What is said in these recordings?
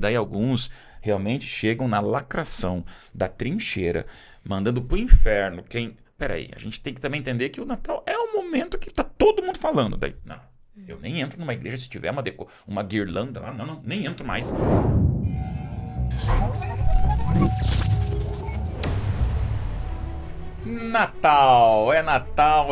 Daí alguns realmente chegam na lacração da trincheira, mandando pro inferno. Peraí, a gente tem que também entender que o Natal é um momento que tá todo mundo falando. Daí, não, eu nem entro numa igreja se tiver uma guirlanda lá. Não, nem entro mais. Natal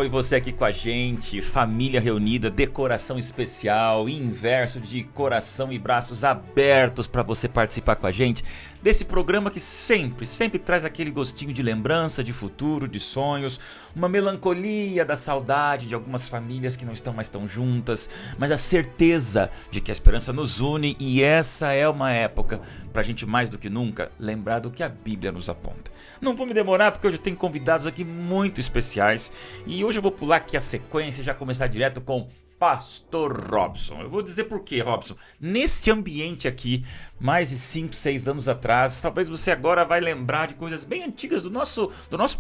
e você aqui com a gente, família reunida, decoração especial, inverso de coração e braços abertos para você participar com a gente desse programa que sempre traz aquele gostinho de lembrança, de futuro, de sonhos, uma melancolia da saudade de algumas famílias que não estão mais tão juntas, mas a certeza de que a esperança nos une e essa é uma época para a gente mais do que nunca lembrar do que a Bíblia nos aponta. Não vou me demorar porque hoje eu tenho convidados aqui muito especiais e hoje eu vou pular aqui a sequência e já começar direto com Pastor Robson. Eu vou dizer por quê, Robson. Nesse ambiente aqui, mais de 5, 6 anos atrás, talvez você agora vai lembrar de coisas bem antigas do nosso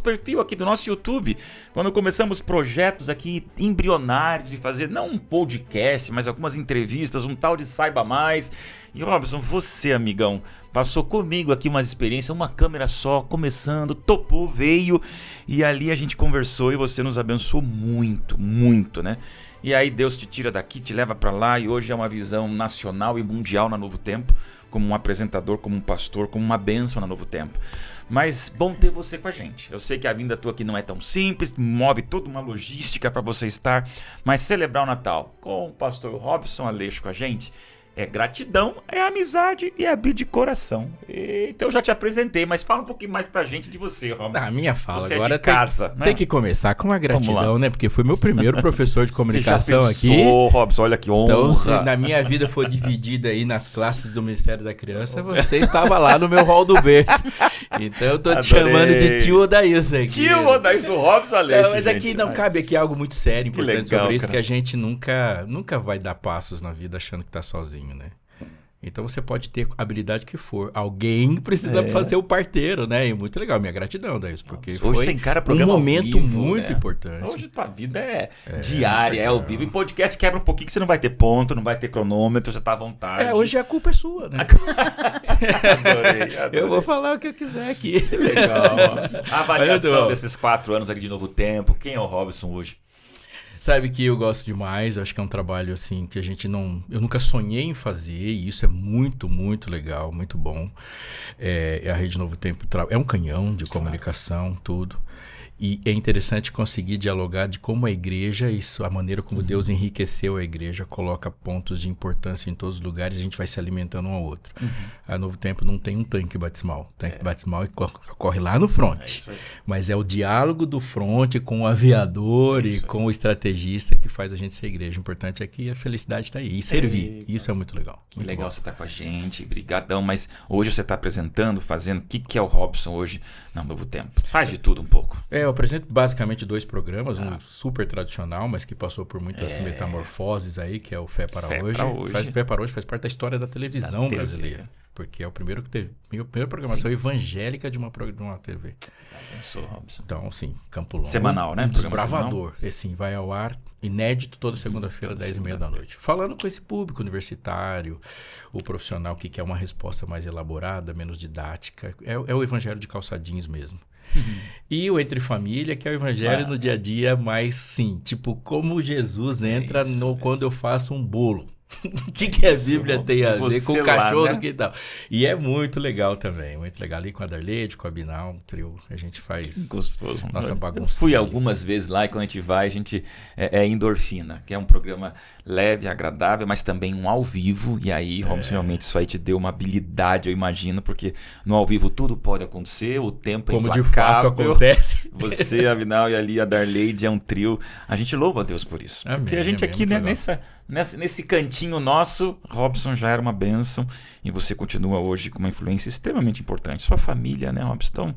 perfil aqui, do nosso YouTube, quando começamos projetos aqui embrionários de fazer, não um podcast, mas algumas entrevistas, um tal de Saiba Mais. E Robson, você, amigão, passou comigo aqui uma experiência, uma câmera só, começando, topou, veio, e ali a gente conversou e você nos abençoou muito, né? E aí Deus te tira daqui, te leva para lá e hoje é uma visão nacional e mundial na Novo Tempo, como um apresentador, como um pastor, como uma bênção na Novo Tempo. Mas bom ter você com a gente. Eu sei que a vinda tua aqui não é tão simples, move toda uma logística para você estar, mas celebrar o Natal com o pastor Robson Aleixo com a gente é gratidão, é amizade e é abrir de coração. Então eu já te apresentei, mas fala um pouquinho mais pra gente de você, Robson. A minha fala você agora é de casa, né? Tem que começar com uma gratidão, né? Porque foi meu primeiro professor de comunicação você já pensou, aqui. Robson, olha que honra. Então, se na minha vida for dividida aí nas classes do Ministério da Criança, você estava lá no meu hall do berço. Então eu tô te chamando de tio Odaílson aqui. Tio Odaílson do Robson Aleixo. Não, mas aqui não cabe aqui algo muito sério, importante legal, sobre isso, cara. que a gente nunca vai dar passos na vida achando que tá sozinho, né? Então você pode ter a habilidade que for. Alguém precisa fazer o parteiro, né? E muito legal. Minha gratidão, Daílson, porque Hoje foi você encara programa um momento ao vivo, muito né? importante. Hoje tua vida é diária, é ao vivo. E podcast quebra um pouquinho que você não vai ter ponto, não vai ter cronômetro, você tá à vontade. Hoje a culpa é sua, né? Adorei. Eu vou falar o que eu quiser aqui. Que legal. A avaliação Olha, desses 4 anos aqui de Novo Tempo. Quem é o Robson hoje? Sabe que eu gosto demais, acho que é um trabalho assim que eu nunca sonhei em fazer, e isso é muito legal, muito bom. A Rede Novo Tempo é um canhão de comunicação, tudo. E é interessante conseguir dialogar de como a igreja, a maneira como Deus enriqueceu a igreja, coloca pontos de importância em todos os lugares e a gente vai se alimentando um ao outro. A Novo Tempo não tem um tanque batismal. O tanque batismal corre lá no front. Mas é o diálogo do front com o aviador e com o estrategista que faz a gente ser igreja. O importante é que a felicidade está aí. E servir. Isso é muito legal. Que muito legal bom. você estar com a gente. Brigadão. Mas hoje você está apresentando, fazendo. O que é o Robson hoje na Novo Tempo? Faz de tudo um pouco. Eu apresento basicamente 2 programas, um super tradicional, mas que passou por muitas metamorfoses aí, que é o Fé para Hoje. Fé para Hoje faz parte da história da televisão brasileira. Porque é o primeiro que teve. Minha primeira programação evangélica de uma TV. Pensou, Robson. Então, sim, Campo Longo. Semanal, né? Um desbravador. Assim, vai ao ar, inédito, toda segunda-feira, 10h30 da noite. Falando com esse público universitário, o profissional que quer uma resposta mais elaborada, menos didática. É o evangelho de calça jeans mesmo. E o Entre Família, que é o evangelho no dia a dia, mais sim, tipo, como Jesus entra quando eu faço um bolo. O que a Bíblia tem a ver com o cachorro, né? Que tal? E é muito legal também, muito legal. Ali com a Darlede, com a Binal, um trio, a gente faz gostoso, nossa bagunça. Fui algumas vezes lá e quando a gente vai, a gente é endorfina, que é um programa leve, agradável, mas também um ao vivo. E aí, Robson, realmente isso aí te deu uma habilidade, eu imagino, porque no ao vivo tudo pode acontecer, o tempo é como implacável. De fato acontece. Você, a Binal e ali a Darlede é um trio. A gente louva a Deus por isso. Amém, porque a gente aqui, né, nesse cantinho nosso, Robson já era uma bênção e você continua hoje com uma influência extremamente importante. Sua família, né, Robson? Então,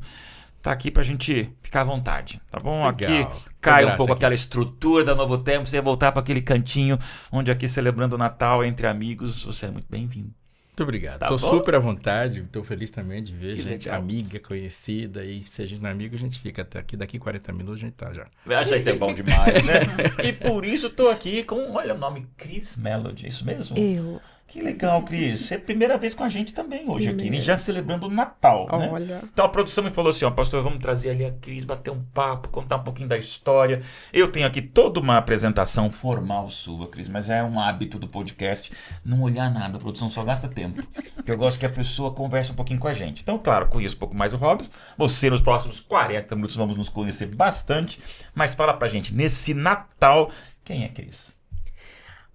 tá aqui pra gente ficar à vontade, tá bom? Legal. Aqui cai um pouco aquela estrutura da Novo Tempo, você voltar para aquele cantinho onde aqui celebrando o Natal entre amigos, você é muito bem-vindo. Muito obrigado. Tá Tô bom? super à vontade, tô feliz também de ver Que gente legal. amiga, conhecida, e se a gente não é amigo, a gente fica até aqui, daqui 40 minutos a gente tá já. Acha que é bom demais, né? E por isso tô aqui com, olha o nome, Chris Melody, é isso mesmo? Eu. Que legal, Cris. É a primeira vez com a gente também hoje aqui, né? Já celebrando o Natal, né? Olha. Então a produção me falou assim, ó, pastor, vamos trazer ali a Cris, bater um papo, contar um pouquinho da história. Eu tenho aqui toda uma apresentação formal sua, Cris, mas é um hábito do podcast não olhar nada, a produção só gasta tempo. Eu gosto que a pessoa converse um pouquinho com a gente. Então, claro, conheço um pouco mais o Robson. Você, nos próximos 40 minutos, vamos nos conhecer bastante. Mas fala pra gente, nesse Natal, quem é Cris?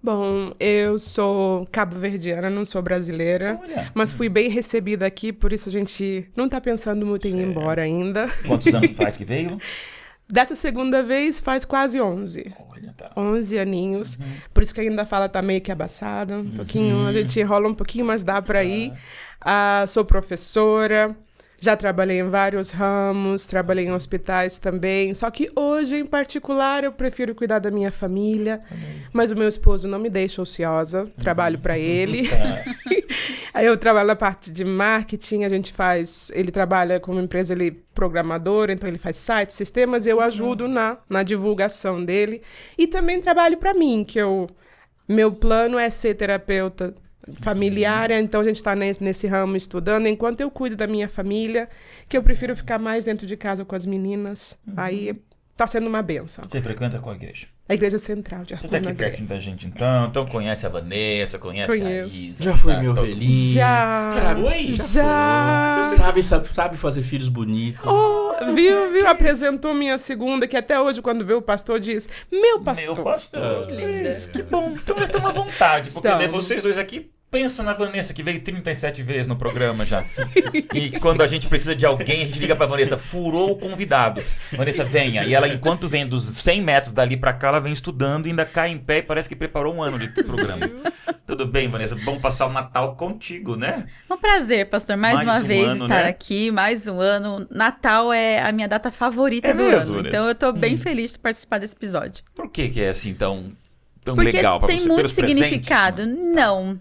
Bom, eu sou cabo-verdiana, não sou brasileira, mas fui bem recebida aqui, por isso a gente não tá pensando muito em ir embora ainda. Quantos anos faz que veio? Dessa segunda vez faz quase 11. Olha, tá. 11 aninhos, por isso que ainda fala tá meio que abaçada, um pouquinho, a gente enrola um pouquinho, mas dá para ir. Sou professora. Já trabalhei em vários ramos, trabalhei em hospitais também. Só que hoje, em particular, eu prefiro cuidar da minha família. Mas o meu esposo não me deixa ociosa. Trabalho para ele. Aí eu trabalho na parte de marketing. Ele trabalha como empresa, ele é programador, então ele faz sites, sistemas. Eu ajudo na divulgação dele. E também trabalho para mim, meu plano é ser terapeuta familiar, então a gente está nesse ramo estudando, enquanto eu cuido da minha família, que eu prefiro ficar mais dentro de casa com as meninas. Aí tá sendo uma bênção. Você frequenta qual igreja? A Igreja Central de Arthur. Você tá aqui pertinho da gente então conhece a Vanessa, conhece a Isa. Já foi minha ovelhinha. Já. Sabe? Já. Sabe fazer filhos bonitos. Viu? Apresentou minha segunda, que até hoje, quando vê o pastor, diz: Meu pastor. Meu pastor. Que linda. Que bom. Então já estamos à vontade, porque Estamos. vocês dois aqui. Pensa na Vanessa, que veio 37 vezes no programa já. E quando a gente precisa de alguém, a gente liga pra Vanessa, furou o convidado. Vanessa, venha. E ela, enquanto vem dos 100 metros dali pra cá, ela vem estudando e ainda cai em pé e parece que preparou um ano de programa. Tudo bem, Vanessa? Bom passar o Natal contigo, né? Um prazer, pastor, mais uma vez ano, estar né? aqui, mais um ano. Natal é a minha data favorita do mesmo, ano, Vanessa? então eu tô bem feliz de participar desse episódio. Por que é assim tão Porque legal pra tem você? muito Pelos significado. presentes? Não.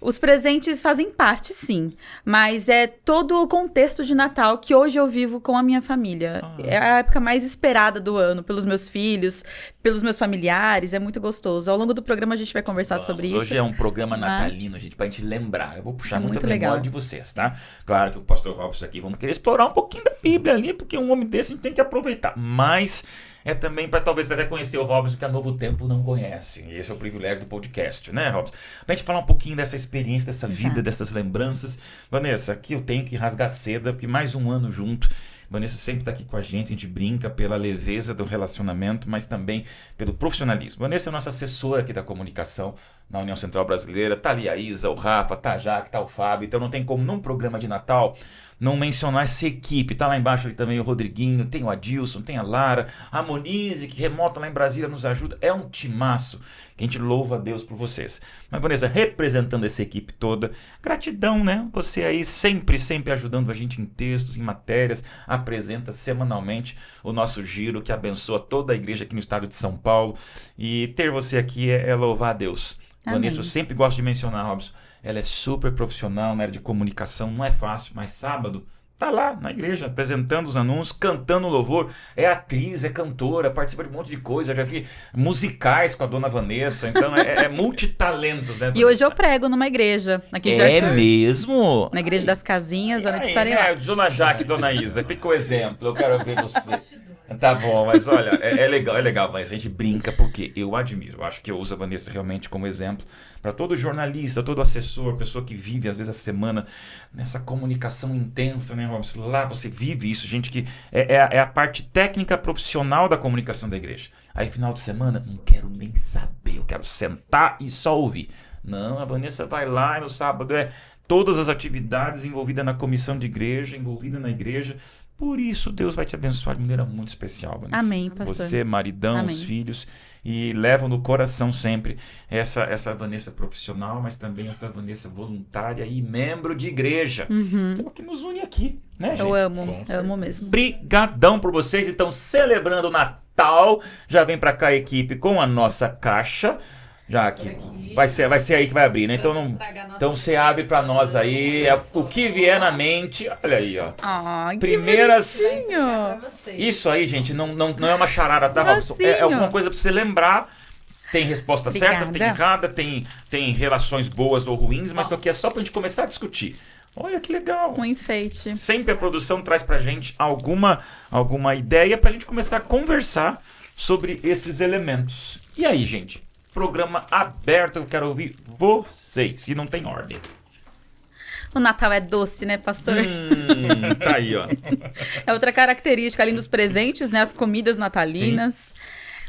Os presentes fazem parte, sim, mas é todo o contexto de Natal que hoje eu vivo com a minha família. É a época mais esperada do ano, pelos meus filhos, pelos meus familiares, é muito gostoso. Ao longo do programa a gente vai conversar sobre isso. Hoje é um programa natalino, gente, pra gente lembrar. Eu vou puxar muita muito memória legal de vocês, tá? Claro que o pastor Robson aqui, vamos querer explorar um pouquinho da Bíblia ali, porque um homem desse a gente tem que aproveitar. Mas é também para talvez até conhecer o Robson, que a Novo Tempo não conhece. E esse é o privilégio do podcast, né, Robson? Pra gente falar um pouquinho dessa experiência, dessa vida, dessas lembranças. Vanessa, aqui eu tenho que rasgar seda, porque mais um ano junto. Vanessa sempre está aqui com a gente brinca pela leveza do relacionamento, mas também pelo profissionalismo. Vanessa é nossa assessora aqui da comunicação na União Central Brasileira. Tá ali a Isa, o Rafa, tá a Jaque, tá o Fábio. Então não tem como num programa de Natal não mencionar essa equipe. Tá lá embaixo ali também o Rodriguinho, tem o Adilson, tem a Lara, a Monize, que remota lá em Brasília nos ajuda. É um timaço que a gente louva a Deus por vocês. Mas, Vanessa, representando essa equipe toda, gratidão, né? Você aí sempre ajudando a gente em textos, em matérias, apresenta semanalmente o nosso giro que abençoa toda a igreja aqui no estado de São Paulo. E ter você aqui é louvar a Deus. Amém. Vanessa, eu sempre gosto de mencionar, Robson, ela é super profissional na área de comunicação, não é fácil, mas sábado tá lá na igreja, apresentando os anúncios, cantando louvor, é atriz, é cantora, participa de um monte de coisa, já vi musicais com a dona Vanessa, então é multitalentos, né, Vanessa? E hoje eu prego numa igreja aqui de É Arthur. mesmo? Na Igreja das Casinhas, à noite Aí, estarei lá. Dona Jaque, Dona Isa, fica o exemplo, eu quero ver você. Tá bom, mas olha, é legal, Vanessa, a gente brinca porque eu admiro, eu acho que eu uso a Vanessa realmente como exemplo para todo jornalista, todo assessor, pessoa que vive às vezes a semana nessa comunicação intensa, né, Robson? Lá você vive isso, gente que é a parte técnica profissional da comunicação da igreja. Aí final de semana, não quero nem saber, eu quero sentar e só ouvir. Não, a Vanessa vai lá e no sábado todas as atividades envolvidas na comissão de igreja, envolvida na igreja. Por isso, Deus vai te abençoar de maneira muito especial, Vanessa. Amém, pastor. Você, maridão, Amém. os filhos, e levam no coração sempre essa Vanessa profissional, mas também essa Vanessa voluntária e membro de igreja. É o que nos une aqui, né, gente? Eu amo mesmo. Brigadão por vocês. Então, celebrando o Natal, já vem pra cá a equipe com a nossa caixa. Já aqui. Vai ser aí que vai abrir, né? Então você abre pra nós aí o que vier na mente. Olha aí, ó. Ai, Primeiras. que bonitinho. Isso aí, gente, não é uma charada, tá, Robson? É Docinho. alguma coisa pra você lembrar Tem resposta Obrigada. certa, tem errada, tem relações boas ou ruins, mas isso aqui é só pra gente começar a discutir. Olha que legal. Um enfeite. Sempre a produção traz pra gente alguma ideia pra gente começar a conversar sobre esses elementos. E aí, gente? Programa aberto, eu quero ouvir vocês. E não tem ordem. O Natal é doce, né, pastor? Tá aí, ó. É outra característica, além dos presentes, né? As comidas natalinas.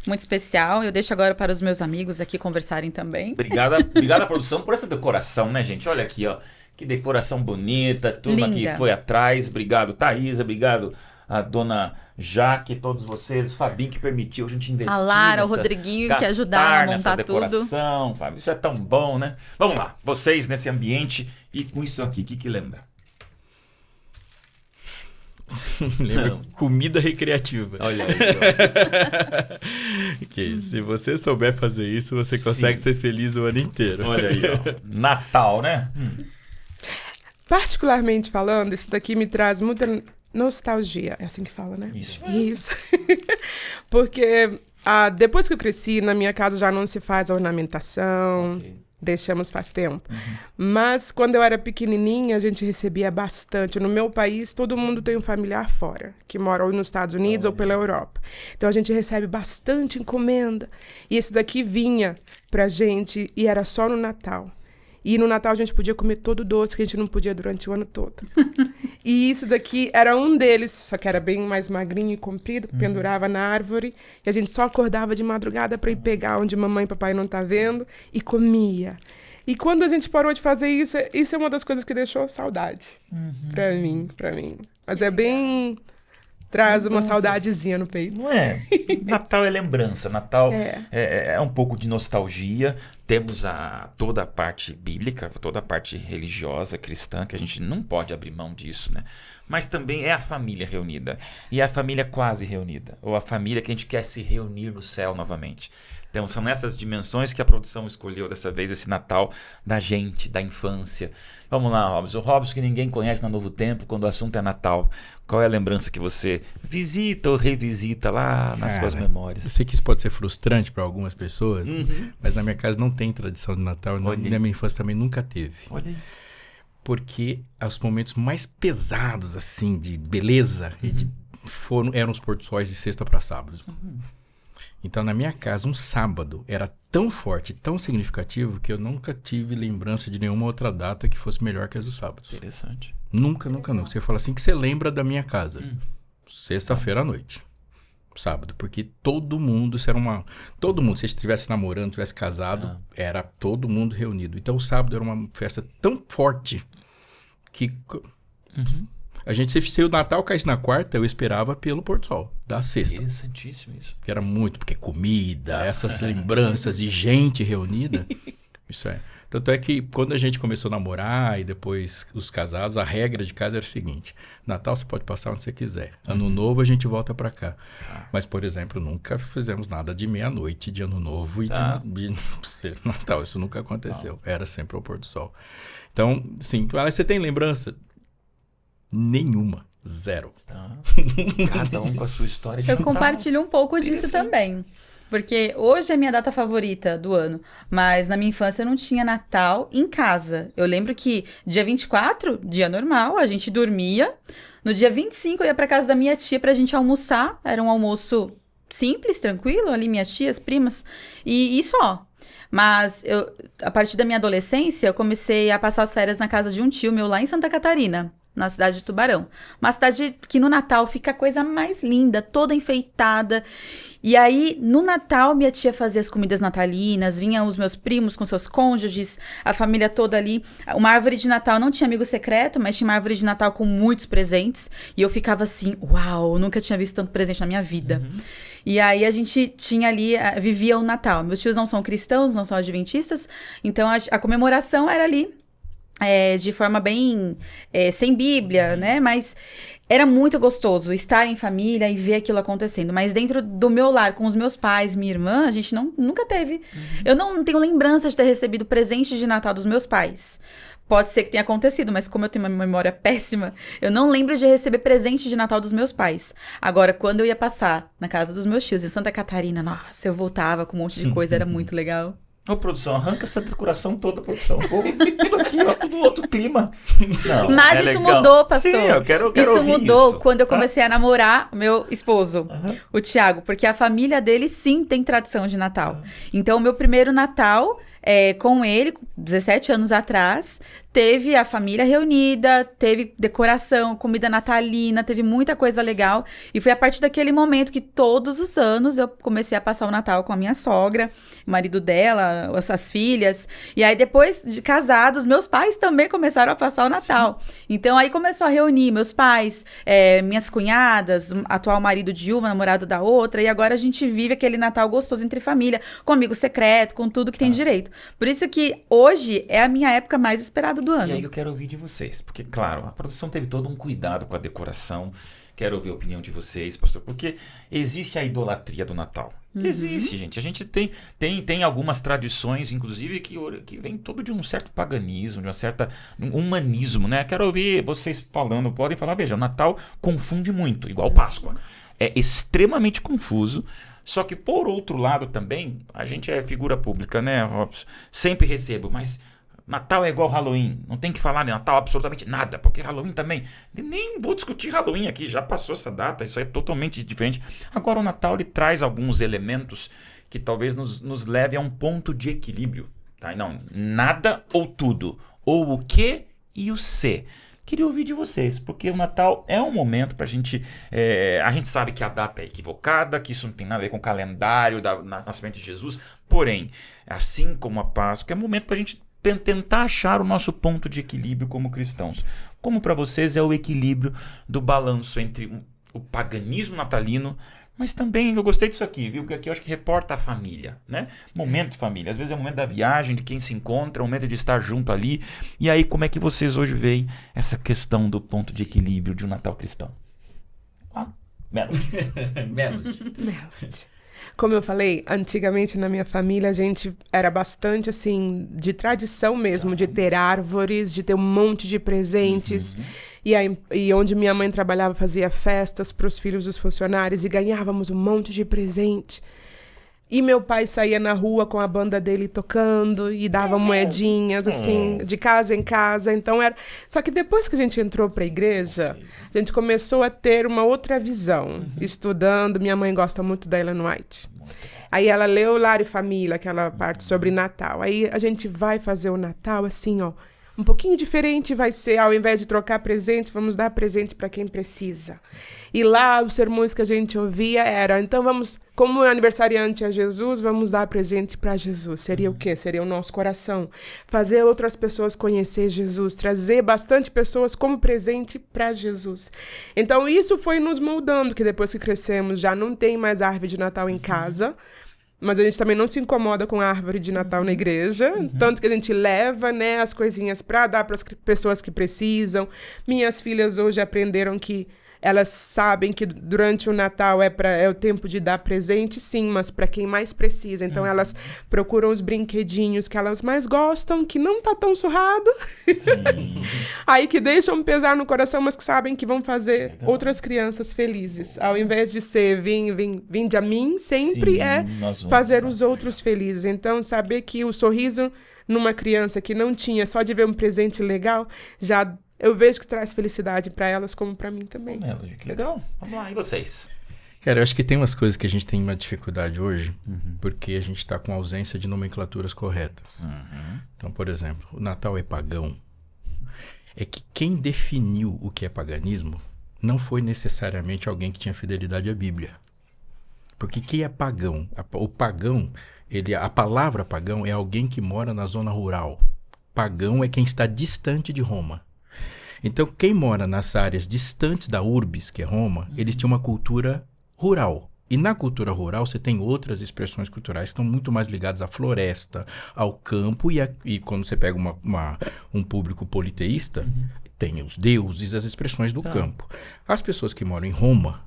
Muito especial. Eu deixo agora para os meus amigos aqui conversarem também. Obrigada, produção, por essa decoração, né, gente? Olha aqui, ó. Que decoração bonita. Turma Linda. que foi atrás. Obrigado, Thaisa. Obrigado, a dona Jaque, todos vocês. O Fabinho que permitiu a gente investir A Lara, o nessa, Rodriguinho, que gastar ajudaram a nessa montar tudo. decoração. Fábio, isso é tão bom, né? Vamos lá. Vocês nesse ambiente e com isso aqui. O que lembra? Lembra? Não. Comida recreativa. Olha aí, ó. Que se você souber fazer isso, você consegue Sim. ser feliz o ano inteiro. Olha aí, ó. Natal, né? Particularmente falando, isso daqui me traz muita nostalgia. É assim que fala, né? Isso. Isso. Porque depois que eu cresci, na minha casa já não se faz a ornamentação. Ok. Deixamos faz tempo. Mas quando eu era pequenininha, a gente recebia bastante. No meu país, todo mundo tem um familiar fora, que mora ou nos Estados Unidos ou pela Europa. Então a gente recebe bastante encomenda. E esse daqui vinha pra gente e era só no Natal. E no Natal a gente podia comer todo o doce que a gente não podia durante o ano todo. E isso daqui era um deles, só que era bem mais magrinho e comprido, que pendurava na árvore. E a gente só acordava de madrugada para ir pegar onde mamãe e papai não tá vendo e comia. E quando a gente parou de fazer isso, isso é uma das coisas que deixou saudade pra mim. Mas é bem... Traz uma saudadezinha no peito. Não é? Natal é lembrança. Natal É. é um pouco de nostalgia. Temos toda a parte bíblica, toda a parte religiosa, cristã, que a gente não pode abrir mão disso, né? Mas também é a família reunida. E é a família quase reunida. Ou a família que a gente quer se reunir no céu novamente. Então são nessas dimensões que a produção escolheu dessa vez esse Natal da gente, da infância. Vamos lá, Robson. O Robson que ninguém conhece na Novo Tempo quando o assunto é Natal. Qual é a lembrança que você visita ou revisita lá nas suas Cara, memórias? Eu sei que isso pode ser frustrante para algumas pessoas, mas na minha casa não tem tradição de Natal. Na minha infância também nunca teve. Olha aí. Porque os momentos mais pesados, assim, de beleza, eram os pôr-do-sóis de sexta para sábado. Então, na minha casa, um sábado era tão forte, tão significativo, que eu nunca tive lembrança de nenhuma outra data que fosse melhor que as dos sábados. Interessante. Nunca. Você fala assim que você lembra da minha casa. Sexta-feira à noite. Sábado. Porque todo mundo, se você estivesse namorando, estivesse casado, era todo mundo reunido. Então, o sábado era uma festa tão forte que... A gente, se o Natal caísse na quarta, eu esperava pelo pôr-do-sol da sexta. Interessantíssimo isso. Que era muito, porque comida, essas lembranças e gente reunida. Isso é. Tanto é que quando a gente começou a namorar e depois os casados, a regra de casa era o seguinte: Natal você pode passar onde você quiser. Ano Novo a gente volta pra cá. Mas, por exemplo, nunca fizemos nada de meia-noite de Ano Novo e de Natal. Isso nunca aconteceu. Era sempre o pôr do sol. Então, sim. Você tem lembrança? Nenhuma. Zero. Cada um com a sua história de Eu Natal. compartilho um pouco disso também. Porque hoje é minha data favorita do ano. Mas na minha infância eu não tinha Natal em casa. Eu lembro que dia 24, dia normal, a gente dormia. No dia 25 eu ia pra casa da minha tia pra gente almoçar. Era um almoço simples, tranquilo. Ali minhas tias, primas. E só. Mas a partir da minha adolescência, eu comecei a passar as férias na casa de um tio meu lá em Santa Catarina, na cidade de Tubarão. Uma cidade que no Natal fica a coisa mais linda, toda enfeitada. E aí, no Natal, minha tia fazia as comidas natalinas, vinham os meus primos com seus cônjuges, a família toda ali. Uma árvore de Natal não tinha amigo secreto, mas tinha uma árvore de Natal com muitos presentes. E eu ficava assim, uau, eu nunca tinha visto tanto presente na minha vida. E aí, a gente tinha ali, vivia o Natal. Meus tios não são cristãos, não são adventistas, então a comemoração era ali. De forma bem sem Bíblia, né? Mas era muito gostoso estar em família e ver aquilo acontecendo. Mas dentro do meu lar, com os meus pais, minha irmã, a gente nunca teve. Eu não tenho lembrança de ter recebido presente de Natal dos meus pais. Pode ser que tenha acontecido, mas como eu tenho uma memória péssima, eu não lembro de receber presente de Natal dos meus pais. Agora, quando eu ia passar na casa dos meus tios, em Santa Catarina, nossa, eu voltava com um monte de coisa, era muito legal. Ô, produção, arranca essa decoração toda, produção. Pô, tudo aqui, ó, tudo outro clima. Não, mas isso mudou, pastor. Sim, eu quero isso ouvir mudou isso, quando eu tá? comecei a namorar o meu esposo, o Thiago, porque a família dele sim tem tradição de Natal. Então, o meu primeiro Natal com ele, 17 anos atrás, teve a família reunida, teve decoração, comida natalina, teve muita coisa legal. E foi a partir daquele momento que todos os anos eu comecei a passar o Natal com a minha sogra, o marido dela, as filhas. E aí depois de casados, meus pais também começaram a passar o Natal. Sim. Então aí começou a reunir meus pais, minhas cunhadas, o atual marido de uma, namorado da outra. E agora a gente vive aquele Natal gostoso entre família, com amigo secreto, com tudo que tem direito. Por isso que hoje é a minha época mais esperada do ano. E aí eu quero ouvir de vocês, porque, claro, a produção teve todo um cuidado com a decoração. Quero ouvir a opinião de vocês, pastor, porque existe a idolatria do Natal. Existe, gente. A gente tem algumas tradições, inclusive, que vem todo de um certo paganismo, de um humanismo, né? Quero ouvir vocês falando, podem falar, veja, o Natal confunde muito, igual Páscoa. É extremamente confuso. Só que, por outro lado, também, a gente é figura pública, né, Robson? Sempre recebo, mas Natal é igual Halloween. Não tem que falar de Natal absolutamente nada, porque Halloween também... Nem vou discutir Halloween aqui, já passou essa data, isso é totalmente diferente. Agora, o Natal, ele traz alguns elementos que talvez nos leve a um ponto de equilíbrio. Tá? Não, nada ou tudo. Ou o que e o se. Queria ouvir de vocês, porque o Natal é um momento pra gente... a gente sabe que a data é equivocada, que isso não tem nada a ver com o calendário do nascimento de Jesus. Porém, assim como a Páscoa, é um momento pra gente tentar achar o nosso ponto de equilíbrio como cristãos. Como para vocês é o equilíbrio do balanço entre o paganismo natalino, mas também eu gostei disso aqui, viu? Porque aqui eu acho que reporta a família, né? Momento de família. Às vezes é o momento da viagem, de quem se encontra, é o momento de estar junto ali. E aí, como é que vocês hoje veem essa questão do ponto de equilíbrio de um Natal cristão? Melody. Melody. Como eu falei, antigamente na minha família a gente era bastante assim, de tradição mesmo, de ter árvores, de ter um monte de presentes. E onde minha mãe trabalhava, fazia festas para os filhos dos funcionários e ganhávamos um monte de presente. E meu pai saía na rua com a banda dele tocando e dava moedinhas, assim, de casa em casa. Então era... Só que depois que a gente entrou para a igreja, a gente começou a ter uma outra visão. Estudando, minha mãe gosta muito da Ellen White. Aí ela leu Lar e Família, aquela parte sobre Natal. Aí a gente vai fazer o Natal assim, ó, um pouquinho diferente. Vai ser, ao invés de trocar presentes, vamos dar presente para quem precisa. E lá, os sermões que a gente ouvia era, então vamos, como aniversariante a Jesus, vamos dar presente para Jesus. Seria o quê? Seria o nosso coração. Fazer outras pessoas conhecer Jesus, trazer bastante pessoas como presente para Jesus. Então, isso foi nos moldando, que depois que crescemos, já não tem mais árvore de Natal em casa, mas a gente também não se incomoda com a árvore de Natal na igreja, tanto que a gente leva, né, as coisinhas para dar para as pessoas que precisam. Minhas filhas hoje aprenderam que elas sabem que durante o Natal é o tempo de dar presente, sim, mas para quem mais precisa. Então, elas procuram os brinquedinhos que elas mais gostam, que não tá tão surrado. Aí que deixam pesar no coração, mas que sabem que vão fazer outras crianças felizes. Ao invés de ser vinde a mim, sempre fazer os outros felizes. Então, saber que o sorriso numa criança que não tinha, só de ver um presente legal, já... Eu vejo que traz felicidade para elas, como para mim também. Melody, que legal. Vamos lá, e vocês? Cara, eu acho que tem umas coisas que a gente tem uma dificuldade hoje, porque a gente está com ausência de nomenclaturas corretas. Então, por exemplo, o Natal é pagão. É que quem definiu o que é paganismo não foi necessariamente alguém que tinha fidelidade à Bíblia. Porque quem é pagão? O pagão, a palavra pagão é alguém que mora na zona rural. Pagão é quem está distante de Roma. Então, quem mora nas áreas distantes da urbis, que é Roma, eles tinham uma cultura rural. E na cultura rural você tem outras expressões culturais que estão muito mais ligadas à floresta, ao campo. E quando você pega um público politeísta, tem os deuses, as expressões do campo. As pessoas que moram em Roma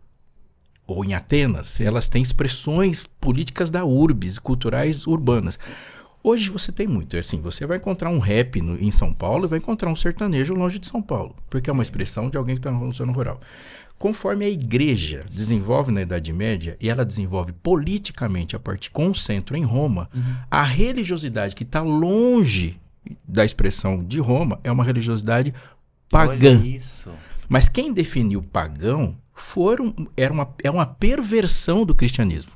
ou em Atenas, elas têm expressões políticas da urbis, culturais urbanas. Hoje você tem muito, é assim, você vai encontrar um rap em São Paulo e vai encontrar um sertanejo longe de São Paulo, porque é uma expressão de alguém que está na zona rural. Conforme a igreja desenvolve na Idade Média, e ela desenvolve politicamente a partir com o centro em Roma, a religiosidade que está longe da expressão de Roma é uma religiosidade pagã. Olha isso. Mas quem definiu pagão é uma perversão do cristianismo.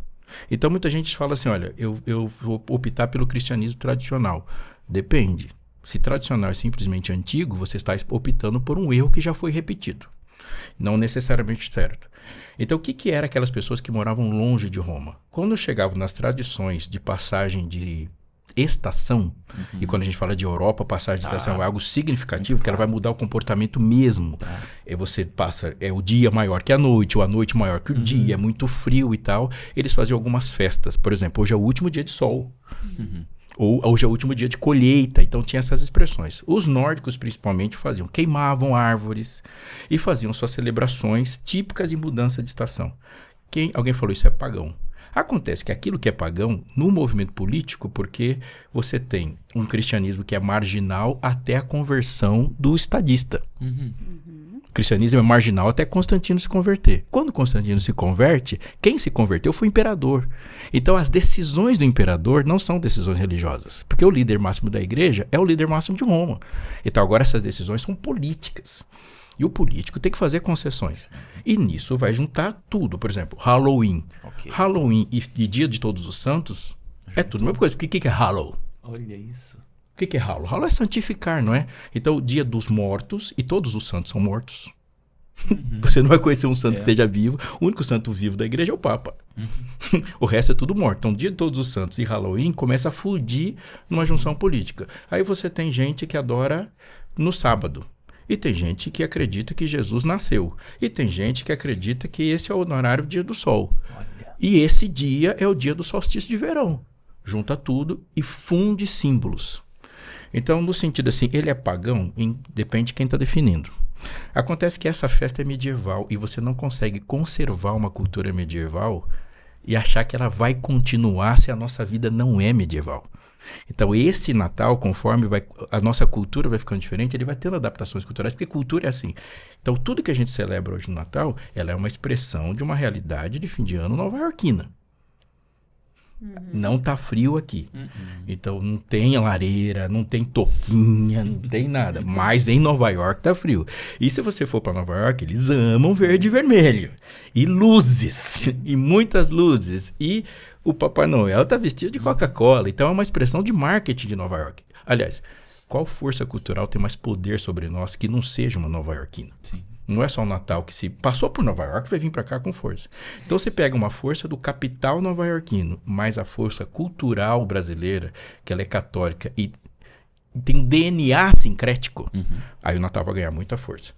Então muita gente fala assim, olha, eu vou optar pelo cristianismo tradicional. Depende. Se tradicional é simplesmente antigo, você está optando por um erro que já foi repetido. Não necessariamente certo. Então o que eram aquelas pessoas que moravam longe de Roma? Quando chegavam nas tradições de passagem de estação, e quando a gente fala de Europa, passagem de estação é algo significativo, que ela vai mudar o comportamento mesmo. Você passa, o dia maior que a noite, ou a noite maior que o dia, é muito frio e tal. Eles faziam algumas festas. Por exemplo, hoje é o último dia de sol. Ou hoje é o último dia de colheita. Então tinha essas expressões. Os nórdicos, principalmente, queimavam árvores e faziam suas celebrações típicas de mudança de estação. Alguém falou, isso é pagão. Acontece que aquilo que é pagão, no movimento político, porque você tem um cristianismo que é marginal até a conversão do estadista. O cristianismo é marginal até Constantino se converter. Quando Constantino se converte, quem se converteu foi o imperador. Então as decisões do imperador não são decisões religiosas, porque o líder máximo da igreja é o líder máximo de Roma. Então agora essas decisões são políticas. E o político tem que fazer concessões. E nisso vai juntar tudo. Por exemplo, Halloween. Halloween e Dia de Todos os Santos é tudo a mesma coisa. Porque o que é Halloween? Olha isso. O que é Halloween? Halloween é santificar, não é? Então, o Dia dos Mortos, e todos os santos são mortos. Você não vai conhecer um santo que esteja vivo. O único santo vivo da igreja é o Papa. O resto é tudo morto. Então, Dia de Todos os Santos e Halloween começa a fugir numa junção política. Aí você tem gente que adora no sábado. E tem gente que acredita que Jesus nasceu. E tem gente que acredita que esse é o honorário dia do sol. Olha. E esse dia é o dia do solstício de verão. Junta tudo e funde símbolos. Então, no sentido assim, ele é pagão, depende de quem está definindo. Acontece que essa festa é medieval e você não consegue conservar uma cultura medieval e achar que ela vai continuar se a nossa vida não é medieval. Então esse Natal, conforme a nossa cultura vai ficando diferente, ele vai tendo adaptações culturais, porque cultura é assim. Então tudo que a gente celebra hoje no Natal, ela é uma expressão de uma realidade de fim de ano nova-iorquina. Não tá frio aqui. Então não tem lareira, não tem toquinha, não tem nada. Mas em Nova York tá frio. E se você for para Nova York, eles amam verde e vermelho. E luzes. E muitas luzes. E o Papai Noel tá vestido de Coca-Cola. Então é uma expressão de marketing de Nova York. Aliás, qual força cultural tem mais poder sobre nós que não seja uma nova-iorquina? Sim. Não é só o Natal que se passou por Nova York, vai vir para cá com força. Então você pega uma força do capital nova-iorquino, mais a força cultural brasileira, que ela é católica e tem um DNA sincrético, aí o Natal vai ganhar muita força.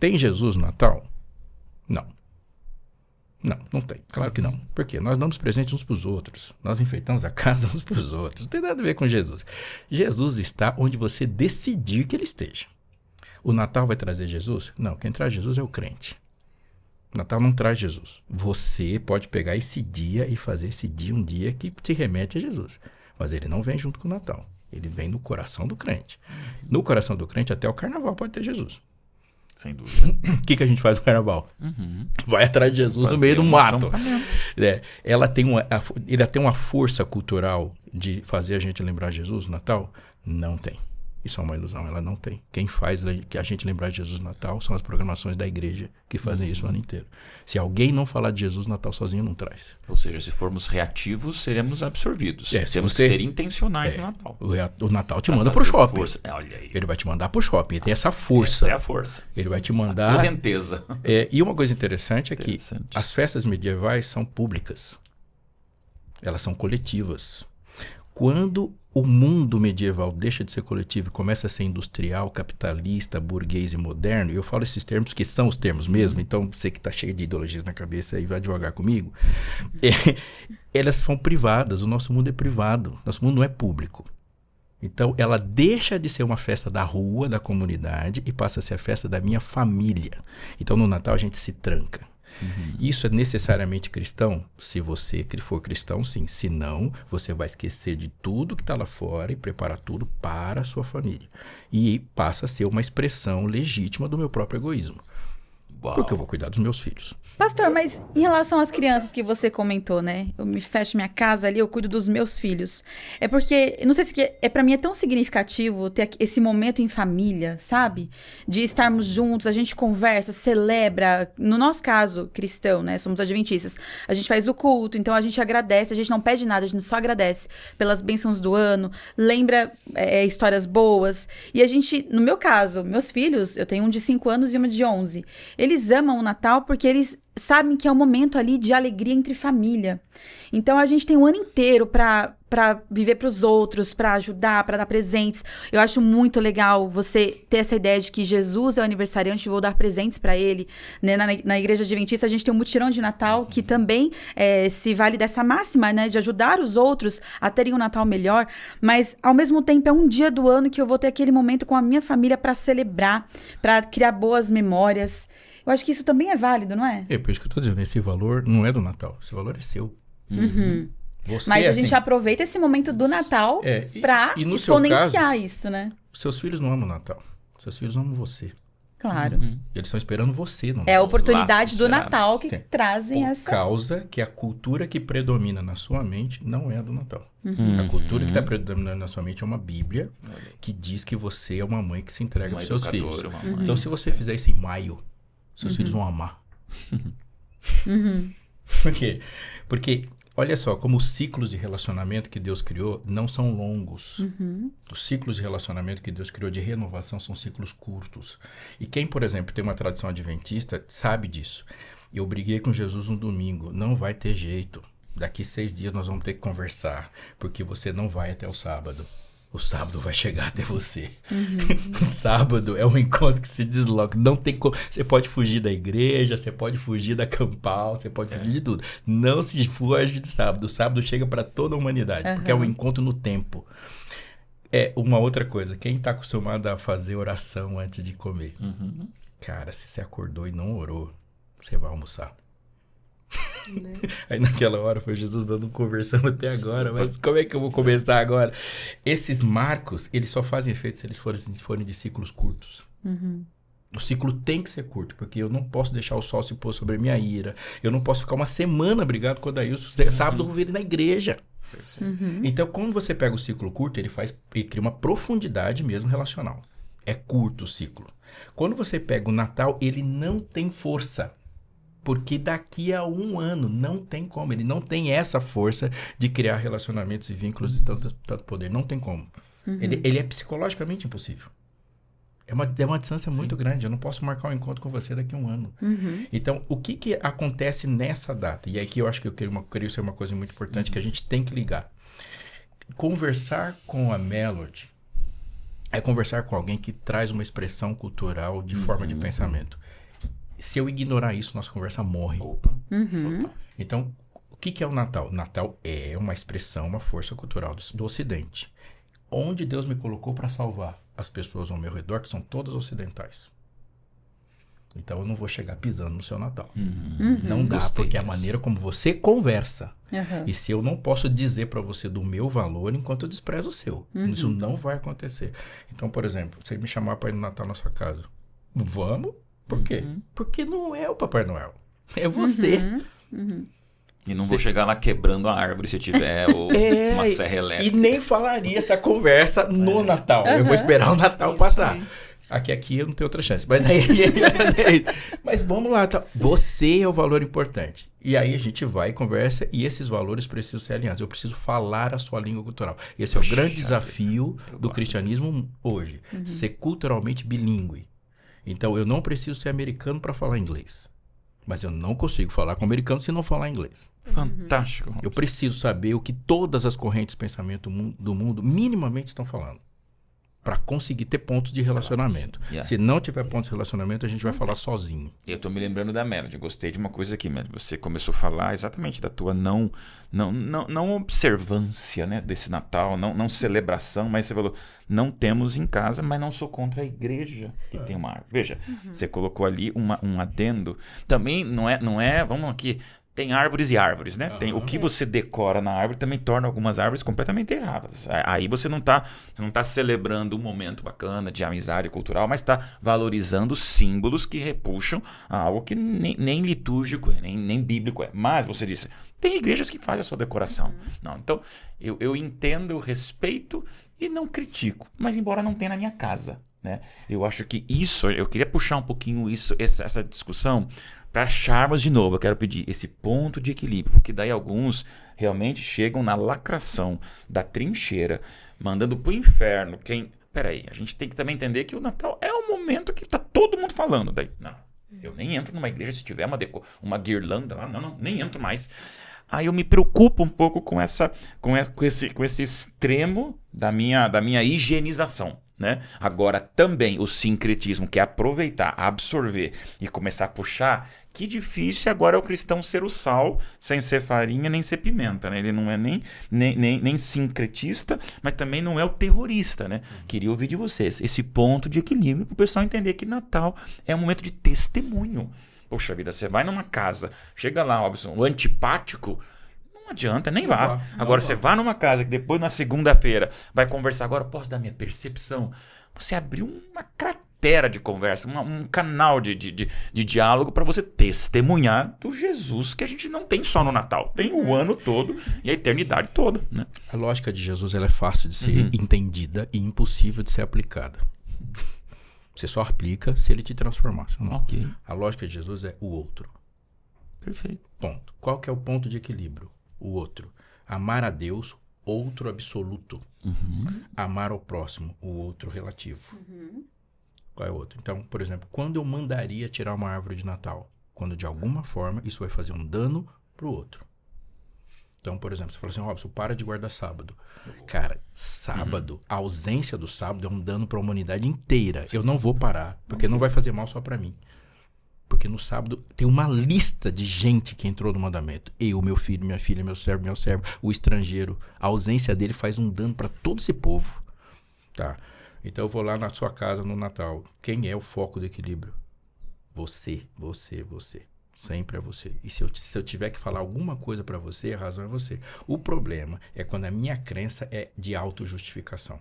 Tem Jesus no Natal? Não. Não tem. Claro que não. Por quê? Nós damos presentes uns para os outros. Nós enfeitamos a casa uns para os outros. Não tem nada a ver com Jesus. Jesus está onde você decidir que ele esteja. O Natal vai trazer Jesus? Não, quem traz Jesus é o crente. O Natal não traz Jesus. Você pode pegar esse dia e fazer esse dia um dia que te remete a Jesus. Mas ele não vem junto com o Natal. Ele vem no coração do crente. No coração do crente, até o carnaval pode ter Jesus. Sem dúvida. O que a gente faz no carnaval? Vai atrás de Jesus no meio do mato. Ele tem uma força cultural de fazer a gente lembrar Jesus no Natal? Não tem. Isso é uma ilusão, ela não tem. Quem faz a gente lembrar de Jesus no Natal são as programações da igreja que fazem isso o ano inteiro. Se alguém não falar de Jesus no Natal sozinho, não traz. Ou seja, se formos reativos, seremos absorvidos. Temos que ser intencionais no Natal. O Natal te manda pro shopping. Olha aí. Ele vai te mandar pro shopping. Ele tem essa força. Essa é a força. Ele vai te mandar... A correnteza. E uma coisa interessante é que as festas medievais são públicas. Elas são coletivas. Quando o mundo medieval deixa de ser coletivo e começa a ser industrial, capitalista, burguês e moderno, e eu falo esses termos que são os termos mesmo, então você que está cheio de ideologias na cabeça aí vai devagar comigo, elas são privadas, o nosso mundo é privado, nosso mundo não é público. Então ela deixa de ser uma festa da rua, da comunidade, e passa a ser a festa da minha família. Então no Natal a gente se tranca. Isso é necessariamente cristão? Se você for cristão, sim. Se não, você vai esquecer de tudo que está lá fora e preparar tudo para a sua família. E passa a ser uma expressão legítima do meu próprio egoísmo. Uau. Porque eu vou cuidar dos meus filhos. Pastor, mas em relação às crianças que você comentou, né? Eu me fecho minha casa ali, eu cuido dos meus filhos. É porque, não sei se pra mim é tão significativo ter esse momento em família, sabe? De estarmos juntos, a gente conversa, celebra. No nosso caso, cristão, né? Somos adventistas. A gente faz o culto, então a gente agradece, a gente não pede nada, a gente só agradece pelas bênçãos do ano, lembra histórias boas. E a gente, no meu caso, meus filhos, eu tenho um de 5 anos e uma de 11. Eles amam o Natal porque eles sabem que é um momento ali de alegria entre família. Então a gente tem um ano inteiro para viver para os outros, para ajudar, para dar presentes. Eu acho muito legal você ter essa ideia de que Jesus é o aniversariante e vou dar presentes para ele. Né? Na igreja adventista a gente tem um mutirão de Natal que também se vale dessa máxima, né? De ajudar os outros a terem um Natal melhor. Mas ao mesmo tempo é um dia do ano que eu vou ter aquele momento com a minha família para celebrar, para criar boas memórias. Eu acho que isso também é válido, não é? É por isso que eu tô dizendo, esse valor não é do Natal, esse valor é seu. Você, mas a assim, gente aproveita esse momento do Natal pra e no seu exponenciar caso, isso, né? Seus filhos não amam o Natal, seus filhos amam você. Claro. Eles estão esperando você no Natal. É a oportunidade laços do gerados. Natal que trazem Por essa... causa que a cultura que predomina na sua mente não é a do Natal. A cultura que está predominando na sua mente é uma Bíblia que diz que você é uma mãe que se entrega para os seus filhos. Então, se você fizer isso em maio, seus filhos vão amar. Por quê? Porque, olha só, como os ciclos de relacionamento que Deus criou não são longos. Os ciclos de relacionamento que Deus criou de renovação são ciclos curtos. E quem, por exemplo, tem uma tradição adventista, sabe disso. Eu briguei com Jesus um domingo. Não vai ter jeito. Daqui 6 dias nós vamos ter que conversar, porque você não vai até o sábado. O sábado vai chegar até você. O sábado é um encontro que se desloca. Não tem como. Você pode fugir da igreja, você pode fugir da campal, você pode fugir de tudo. Não se foge do sábado. O sábado chega para toda a humanidade, porque é um encontro no tempo. É uma outra coisa. Quem está acostumado a fazer oração antes de comer? Cara, se você acordou e não orou, você vai almoçar. Aí naquela hora foi Jesus conversando até agora, mas como é que eu vou começar agora? Esses marcos, eles só fazem efeito se eles forem de ciclos curtos. O ciclo tem que ser curto, porque eu não posso deixar o sol se pôr sobre a minha ira, eu não posso ficar uma semana brigado com o Daílson, sábado eu vou vir na igreja. Então, quando você pega o ciclo curto, ele cria uma profundidade mesmo relacional. É curto o ciclo. Quando você pega o Natal, ele não tem força. Porque daqui a 1 ano não tem como. Ele não tem essa força de criar relacionamentos e vínculos de tanto poder. Não tem como. Ele é psicologicamente impossível. É uma distância muito grande. Eu não posso marcar um encontro com você daqui a 1 ano. Então, o que acontece nessa data? E aqui eu acho que eu queria ser uma coisa muito importante que a gente tem que ligar. Conversar com a Melody é conversar com alguém que traz uma expressão cultural de forma de pensamento. Se eu ignorar isso, nossa conversa morre. Então, o que é o Natal? O Natal é uma expressão, uma força cultural do Ocidente. Onde Deus me colocou para salvar as pessoas ao meu redor, que são todas ocidentais. Então, eu não vou chegar pisando no seu Natal. Não dá, Gostei porque é a disso. maneira como você conversa. E se eu não posso dizer para você do meu valor enquanto eu desprezo o seu. Isso não vai acontecer. Então, por exemplo, você me chamar para ir no Natal na sua casa. Vamos? Por quê? Porque não é o Papai Noel. É você. E não vou chegar lá quebrando a árvore se tiver uma serra elétrica. E nem falaria essa conversa no Natal. Eu vou esperar o Natal passar. Aqui eu não tenho outra chance. Mas aí... mas vamos lá. Tá. Você é o valor importante. E aí a gente vai, conversa, e esses valores precisam ser alinhados. Eu preciso falar a sua língua cultural. Esse é o grande desafio do cristianismo hoje. Ser culturalmente bilíngue. Então, eu não preciso ser americano para falar inglês. Mas eu não consigo falar com americano se não falar inglês. Fantástico. Eu preciso saber o que todas as correntes de pensamento do mundo minimamente estão falando. para conseguir ter pontos de relacionamento. Yeah. Se não tiver pontos de relacionamento, a gente vai falar sozinho. Eu tô me lembrando da Melody, gostei de uma coisa aqui, Melody. Você começou a falar exatamente da tua não observância, né, desse Natal, não celebração, mas você falou, não temos em casa, mas não sou contra a igreja que tem uma árvore. Veja, você colocou ali um adendo. Também não é, vamos aqui, tem árvores e árvores, né? Tem, o que você decora na árvore também torna algumas árvores completamente erradas. Aí você não tá celebrando um momento bacana de amizade cultural, mas está valorizando símbolos que repuxam a algo que nem litúrgico é, nem bíblico é. Mas você disse, tem igrejas que fazem a sua decoração. Não, então, eu entendo, eu respeito e não critico, mas embora não tenha na minha casa, né? Eu acho que isso, eu queria puxar um pouquinho essa discussão para acharmos de novo, eu quero pedir esse ponto de equilíbrio, porque daí alguns realmente chegam na lacração da trincheira, mandando pro inferno Peraí, a gente tem que também entender que o Natal é um momento que tá todo mundo falando. Daí, não, eu nem entro numa igreja se tiver uma guirlanda lá, não, nem entro mais. Aí eu me preocupo um pouco com esse extremo da minha higienização, né? Agora também o sincretismo, que é aproveitar, absorver e começar a puxar, que difícil agora é o cristão ser o sal sem ser farinha nem ser pimenta, né? Ele não é nem sincretista, mas também não é o terrorista, né? Queria ouvir de vocês esse ponto de equilíbrio para o pessoal entender que Natal é um momento de testemunho. Poxa vida, você vai numa casa, chega lá, Robson, o antipático, não adianta, nem vá. Agora, você vai numa casa que depois, na segunda-feira, vai conversar. Agora, posso dar minha percepção? Você abriu uma cratera de conversa, um canal de diálogo para você testemunhar do Jesus que a gente não tem só no Natal. Tem o ano todo e a eternidade toda, né? A lógica de Jesus ela é fácil de ser entendida e impossível de ser aplicada. Você só aplica se ele te transformar. Okay. A lógica de Jesus é o outro. Perfeito. Ponto. Qual que é o ponto de equilíbrio? O outro. Amar a Deus, outro absoluto. Amar ao próximo, o outro relativo. Qual é o outro? Então, por exemplo, quando eu mandaria tirar uma árvore de Natal? Quando de alguma forma isso vai fazer um dano pro outro. Então, por exemplo, você fala assim, Robson, para de guardar sábado. Cara, sábado, a ausência do sábado é um dano para a humanidade inteira. Eu não vou parar, porque não vai fazer mal só para mim. Porque no sábado tem uma lista de gente que entrou no mandamento. Eu, meu filho, minha filha, meu servo, o estrangeiro. A ausência dele faz um dano para todo esse povo. Tá? Então eu vou lá na sua casa no Natal. Quem é o foco do equilíbrio? Você. Sempre é você. E se eu tiver que falar alguma coisa para você, a razão é você. O problema é quando a minha crença é de autojustificação.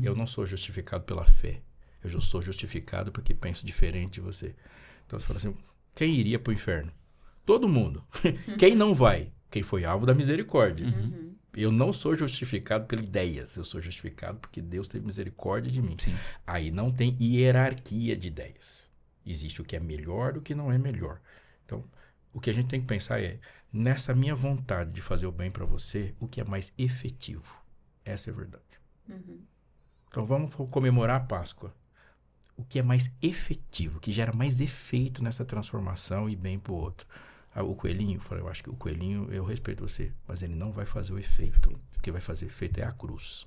Eu não sou justificado pela fé. Eu sou justificado porque penso diferente de você. Então você fala assim, quem iria para o inferno? Todo mundo. Quem não vai? Quem foi alvo da misericórdia. Eu não sou justificado pelas ideias. Eu sou justificado porque Deus teve misericórdia de mim. Sim. Aí não tem hierarquia de ideias. Existe o que é melhor e o que não é melhor. Então, o que a gente tem que pensar é, nessa minha vontade de fazer o bem para você, o que é mais efetivo? Essa é a verdade. Então, vamos comemorar a Páscoa. O que é mais efetivo, que gera mais efeito nessa transformação e bem pro outro? O coelhinho, eu acho que o coelhinho, eu respeito você, mas ele não vai fazer o efeito. O que vai fazer efeito é a cruz.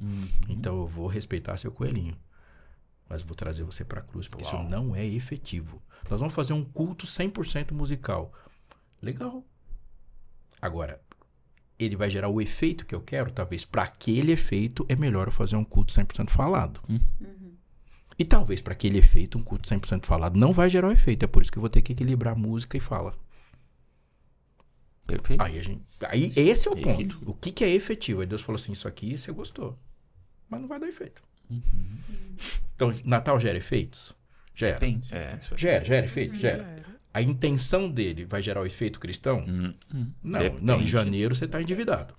Então, eu vou respeitar seu coelhinho. Mas vou trazer você para a cruz, porque isso não é efetivo. Nós vamos fazer um culto 100% musical. Legal. Agora, ele vai gerar o efeito que eu quero? Talvez para aquele efeito é melhor eu fazer um culto 100% falado. E talvez para aquele efeito, um culto 100% falado não vai gerar o efeito. É por isso que eu vou ter que equilibrar música e fala. Perfeito. Aí esse é o ponto. O que é efetivo? Aí Deus falou assim, isso aqui você gostou. Mas não vai dar efeito. Então, Natal gera efeitos? Gera. Gera efeito? Gera. A intenção dele vai gerar o efeito cristão? Não, em janeiro você está endividado.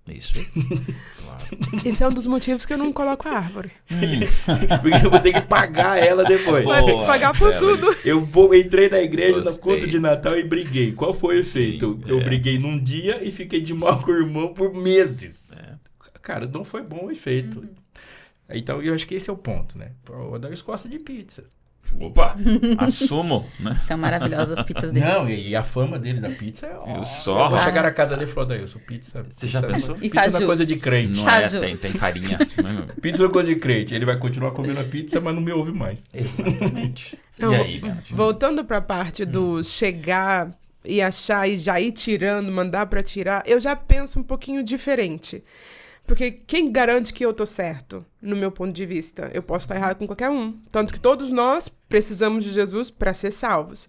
Isso. Claro. Esse é um dos motivos que eu não coloco a árvore. Porque eu vou ter que pagar ela depois. Vai ter que pagar por tudo. Eu entrei na igreja no culto de Natal e briguei. Qual foi o efeito? Eu briguei num dia e fiquei de mal com o irmão por meses. Cara, não foi bom o efeito. Então, eu acho que esse é o ponto, né? O Adair gosta de pizza. Opa, assumo, né? São maravilhosas as pizzas dele. Não, e a fama dele da pizza é... Eu Eu só... vou chegar na casa dele e falar, daí, eu sou pizza. Você já pensou? E Pizza faz não é jus. coisa de crente. Não Faz é, jus. tem carinha. Pizza não é coisa de crente. Ele vai continuar comendo a pizza, mas não me ouve mais. Exatamente. Não, E aí, Melody? voltando para a parte do chegar e achar e já ir tirando, mandar para tirar, eu já penso um pouquinho diferente. Porque quem garante que eu tô certo, no meu ponto de vista? Eu posso estar errado com qualquer um. Tanto que todos nós precisamos de Jesus para ser salvos.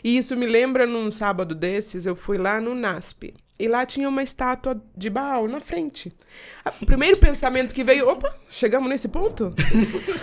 E isso me lembra, num sábado desses, eu fui lá no NASP. E lá tinha uma estátua de Baal na frente. O primeiro pensamento que veio, opa, chegamos nesse ponto?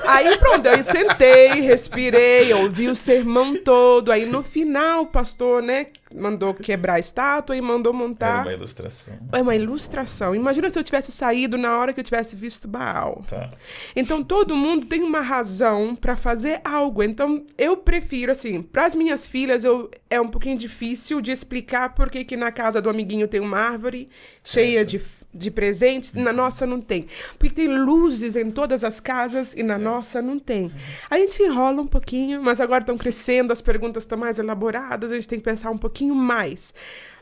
Aí pronto, aí sentei, respirei, ouvi o sermão todo. Aí no final o pastor, né, mandou quebrar a estátua e mandou montar. É uma ilustração. É uma ilustração. Imagina se eu tivesse saído na hora que eu tivesse visto Baal. Tá. Então todo mundo tem uma razão para fazer algo. Então eu prefiro, assim, para as minhas filhas é um pouquinho difícil de explicar por que na casa do amiguinho tem uma árvore cheia de presentes, na nossa não tem. Porque tem luzes em todas as casas e na nossa não tem. A gente enrola um pouquinho, mas agora estão crescendo, as perguntas estão mais elaboradas, a gente tem que pensar um pouquinho mais.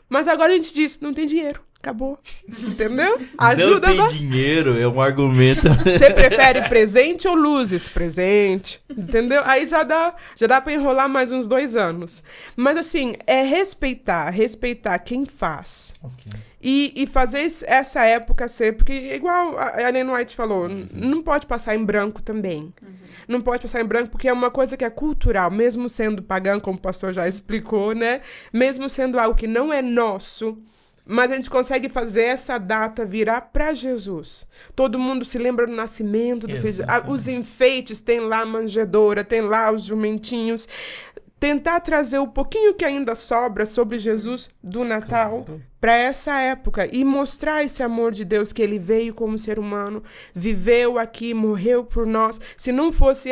Mas agora a gente diz, não tem dinheiro. Acabou. Entendeu? Ajuda não tem bastante. dinheiro, é um argumento. Você prefere presente ou luzes? Presente. Entendeu? Aí já dá pra enrolar mais uns 2 anos. Mas assim, é respeitar quem faz. Ok. E fazer essa época ser... Porque igual a Ellen White falou, não pode passar em branco também. Não pode passar em branco porque é uma coisa que é cultural, mesmo sendo pagã, como o pastor já explicou, né? Mesmo sendo algo que não é nosso... Mas a gente consegue fazer essa data virar para Jesus. Todo mundo se lembra do nascimento do filho. Os enfeites, tem lá a manjedoura, tem lá os jumentinhos. Tentar trazer o pouquinho que ainda sobra sobre Jesus do Natal para essa época e mostrar esse amor de Deus, que ele veio como ser humano, viveu aqui, morreu por nós. Se não fosse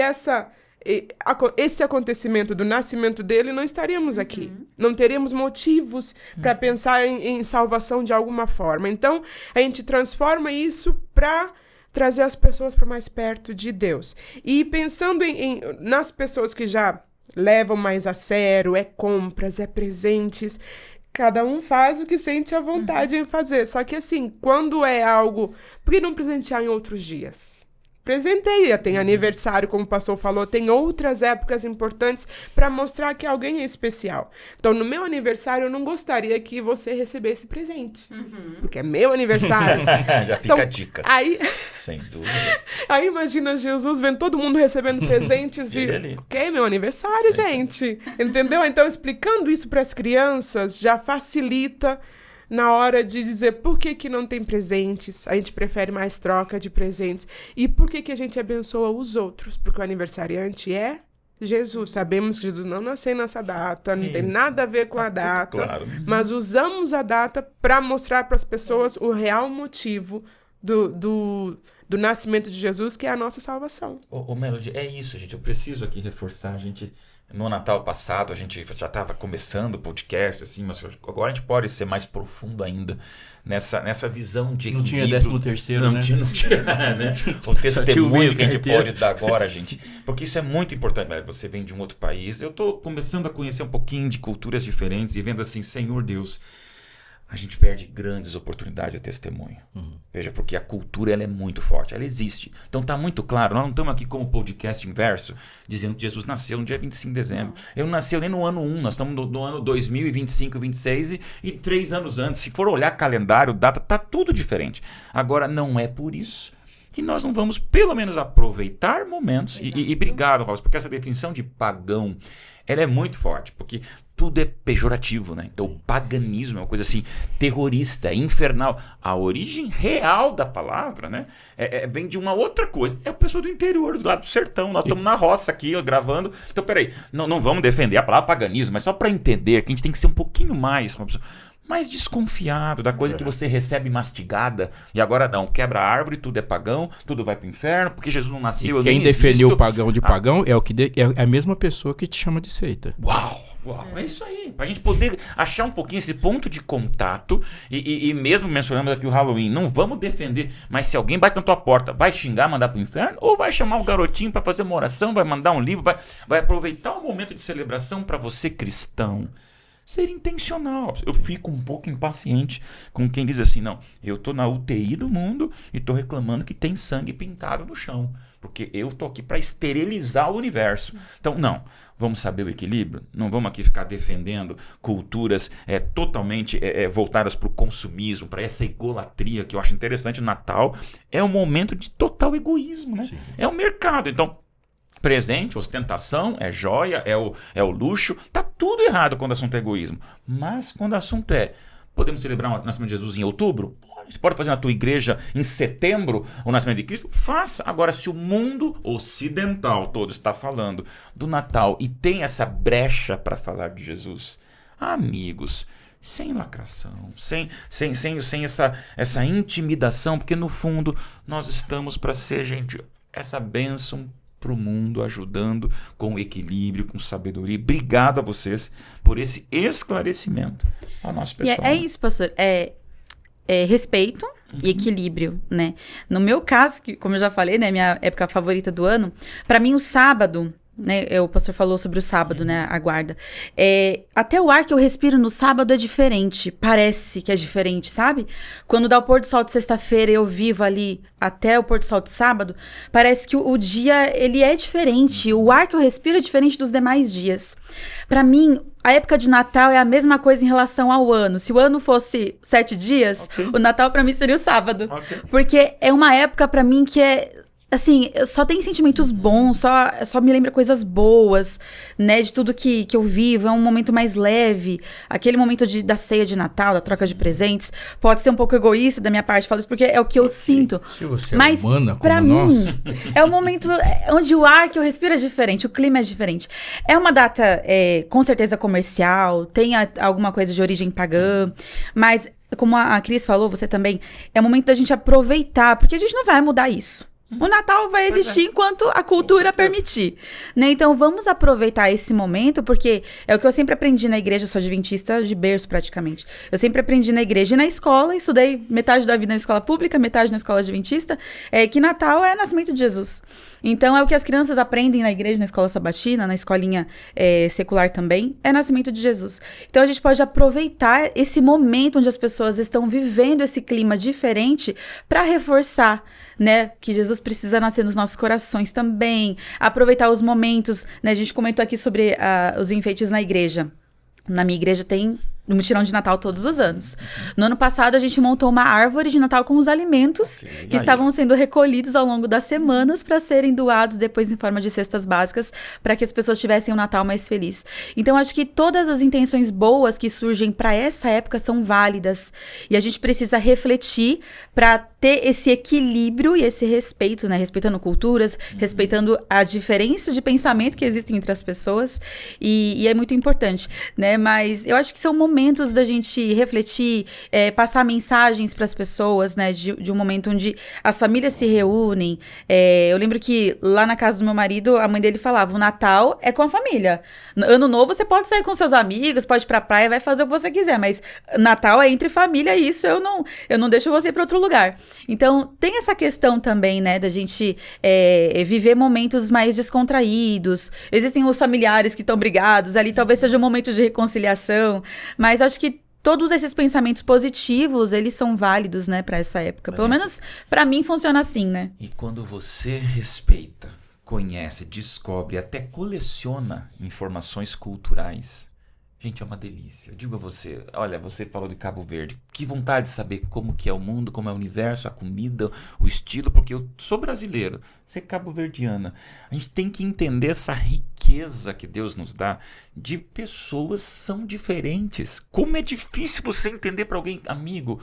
esse acontecimento do nascimento dele, não estaríamos aqui. Não teríamos motivos para pensar em salvação de alguma forma. Então, a gente transforma isso para trazer as pessoas para mais perto de Deus. E pensando nas pessoas que já levam mais a sério, é compras, é presentes, cada um faz o que sente a vontade em fazer. Só que assim, quando é algo... Por que não presentear em outros dias? Presenteia, tem aniversário, como o pastor falou, tem outras épocas importantes para mostrar que alguém é especial. Então, no meu aniversário, eu não gostaria que você recebesse presente, porque é meu aniversário. Já fica a dica. Aí, Sem dúvida. aí imagina Jesus vendo todo mundo recebendo presentes e... Ele ali. Ok, meu aniversário, gente. Entendeu? Então, explicando isso para as crianças já facilita na hora de dizer por que não tem presentes, a gente prefere mais troca de presentes. E por que a gente abençoa os outros? Porque o aniversariante é Jesus. Sabemos que Jesus não nasceu nessa data, não tem nada a ver com a data, claro. mas usamos a data para mostrar para as pessoas o real motivo do nascimento de Jesus, que é a nossa salvação. Ô Melody, é isso, gente. Eu preciso aqui reforçar, gente. No Natal passado, a gente já estava começando o podcast, assim, mas agora a gente pode ser mais profundo ainda nessa visão de Não equilíbrio. tinha 13º, Não né? tinha, né? O testemunho que a gente pode dar agora, gente. Porque isso é muito importante. Né? Você vem de um outro país. Eu estou começando a conhecer um pouquinho de culturas diferentes e vendo assim, Senhor Deus, a gente perde grandes oportunidades de testemunho. Veja, porque a cultura ela é muito forte, ela existe. Então está muito claro, nós não estamos aqui como podcast inverso, dizendo que Jesus nasceu no dia 25 de dezembro. Ele não nasceu nem no ano 1, nós estamos no ano 2025, 26 e 3 anos antes. Se for olhar calendário, data, está tudo diferente. Agora, não é por isso que nós não vamos pelo menos aproveitar momentos. E obrigado, Rosa, porque essa definição de pagão, ela é muito forte, porque tudo é pejorativo, né? Então, o paganismo é uma coisa assim, terrorista, infernal. A origem real da palavra, né? Vem de uma outra coisa. É a pessoa do interior, do lado do sertão. Nós estamos na roça aqui, ó, gravando. Então, peraí, não vamos defender a palavra paganismo, mas só para entender que a gente tem que ser um pouquinho mais desconfiado da coisa que você recebe mastigada. E agora não, quebra a árvore, tudo é pagão, tudo vai pro inferno, porque Jesus não nasceu. E quem defendeu o pagão de pagão é a mesma pessoa que te chama de seita. Uau! Uau, é isso aí. Pra gente poder achar um pouquinho esse ponto de contato e mesmo mencionamos aqui o Halloween, não vamos defender, mas se alguém bate na tua porta, vai xingar, mandar pro inferno? Ou vai chamar o garotinho pra fazer uma oração, vai mandar um livro, vai aproveitar o momento de celebração pra você, cristão, ser intencional. Eu fico um pouco impaciente com quem diz assim, não, eu tô na UTI do mundo e tô reclamando que tem sangue pintado no chão, porque eu tô aqui pra esterilizar o universo. Então, não. Vamos saber o equilíbrio? Não vamos aqui ficar defendendo culturas totalmente voltadas para o consumismo, para essa egolatria que eu acho interessante. O Natal é um momento de total egoísmo, né? Sim. É o mercado. Então, presente, ostentação, é joia, é o luxo. Tá tudo errado quando o assunto é egoísmo. Mas quando o assunto podemos celebrar o nascimento de Jesus em outubro? Você pode fazer na tua igreja em setembro o nascimento de Cristo? Faça. Agora, se o mundo ocidental todo está falando do Natal e tem essa brecha para falar de Jesus, amigos, sem lacração, sem essa intimidação, porque no fundo nós estamos para ser, gente, essa bênção para o mundo, ajudando com equilíbrio, com sabedoria. Obrigado a vocês por esse esclarecimento ao nosso pessoal. E é isso, pastor. Respeito e equilíbrio, né? No meu caso, que, como eu já falei, né, minha época favorita do ano, para mim o sábado, né, o pastor falou sobre o sábado, né, a guarda. Até o ar que eu respiro no sábado é diferente, parece que é diferente, sabe? Quando dá o pôr do sol de sexta-feira e eu vivo ali até o pôr do sol de sábado, parece que o dia, ele é diferente, o ar que eu respiro é diferente dos demais dias. Para mim, a época de Natal é a mesma coisa em relação ao ano. Se o ano fosse 7 dias, o Natal para mim seria o sábado. Porque é uma época para mim que assim, só tem sentimentos bons, só me lembra coisas boas, né, de tudo que eu vivo. É um momento mais leve, aquele momento da ceia de Natal, da troca de presentes. Pode ser um pouco egoísta da minha parte, falo isso porque é o que eu sinto. Se você mas, é humana como pra nós... mim, é um momento onde o ar que eu respiro é diferente, o clima é diferente. É uma data, com certeza, comercial, tem alguma coisa de origem pagã, mas, como a Cris falou, você também, é o momento da gente aproveitar, porque a gente não vai mudar isso. O Natal vai existir enquanto a cultura permitir, né? Então, vamos aproveitar esse momento, porque é o que eu sempre aprendi na igreja, eu sou adventista de berço praticamente. Eu sempre aprendi na igreja e na escola, estudei metade da vida na escola pública, metade na escola adventista, que Natal é nascimento de Jesus. Então, é o que as crianças aprendem na igreja, na escola sabatina, na escolinha secular também, é nascimento de Jesus. Então, a gente pode aproveitar esse momento onde as pessoas estão vivendo esse clima diferente para reforçar, né, que Jesus precisa nascer nos nossos corações também, aproveitar os momentos, né, a gente comentou aqui sobre os enfeites na igreja. Na minha igreja tem no mutirão de Natal todos os anos. No ano passado, a gente montou uma árvore de Natal com os alimentos que estavam sendo recolhidos ao longo das semanas para serem doados depois em forma de cestas básicas para que as pessoas tivessem um Natal mais feliz. Então, acho que todas as intenções boas que surgem para essa época são válidas e a gente precisa refletir para ter esse equilíbrio e esse respeito, né? Respeitando culturas, respeitando a diferença de pensamento que existem entre as pessoas e é muito importante, né? Mas eu acho que são momentos da gente refletir, passar mensagens para as pessoas, né? De um momento onde as famílias se reúnem. Eu lembro que lá na casa do meu marido, a mãe dele falava, o Natal é com a família. Ano novo você pode sair com seus amigos, pode ir pra praia, vai fazer o que você quiser, mas Natal é entre família e isso eu não deixo você ir para outro lugar. Então, tem essa questão também, né, da gente viver momentos mais descontraídos. Existem os familiares que estão brigados, ali talvez seja um momento de reconciliação, mas acho que todos esses pensamentos positivos, eles são válidos, né, para essa época. Pelo menos, para mim, funciona assim, né? E quando você respeita, conhece, descobre, até coleciona informações culturais, gente, é uma delícia. Eu digo a você, olha, você falou de Cabo Verde. Que vontade de saber como que é o mundo, como é o universo, a comida, o estilo, porque eu sou brasileiro, você é cabo-verdiana. A gente tem que entender essa riqueza que Deus nos dá de pessoas que são diferentes. Como é difícil você entender para alguém, amigo,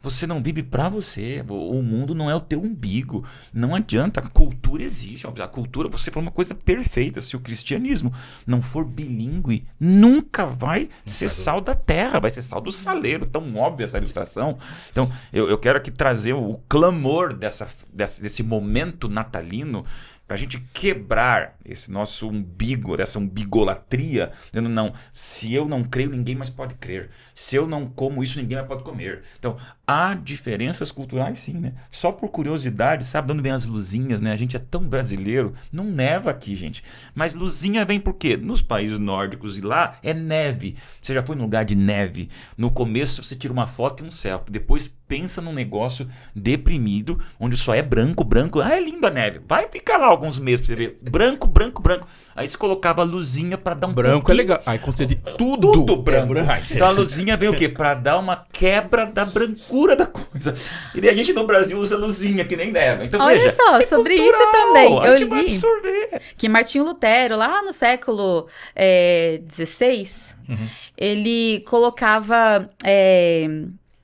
você não vive para você, o mundo não é o teu umbigo, não adianta, a cultura existe, a cultura, você falou uma coisa perfeita, se o cristianismo não for bilíngue, nunca vai ser sal da terra, vai ser sal do saleiro, tão óbvia essa ilustração. Então, eu quero aqui trazer o clamor desse momento natalino, Pra gente quebrar esse nosso umbigo, essa umbigolatria, dizendo, não, se eu não creio, ninguém mais pode crer. Se eu não como isso, ninguém mais pode comer. Então, há diferenças culturais sim, né? Só por curiosidade, sabe de onde vem as luzinhas, né? A gente é tão brasileiro, não neva aqui, gente. Mas luzinha vem por quê? Nos países nórdicos e lá é neve. Você já foi num lugar de neve? No começo você tira uma foto e um selfie, depois pensa num negócio deprimido, onde só é branco, branco. Ah, é lindo a neve. Vai ficar lá alguns meses pra você ver. Branco, branco, branco. Aí você colocava a luzinha pra dar um branco pouquinho... é legal. Aí quando você diz tudo branco. Então a luzinha vem o quê? Pra dar uma quebra da brancura da coisa. E daí a gente no Brasil usa luzinha que nem neve. Então, olha veja, só, sobre isso também. A Eu gente vai li absorver. que Martinho Lutero, lá no século XVI, ele colocava...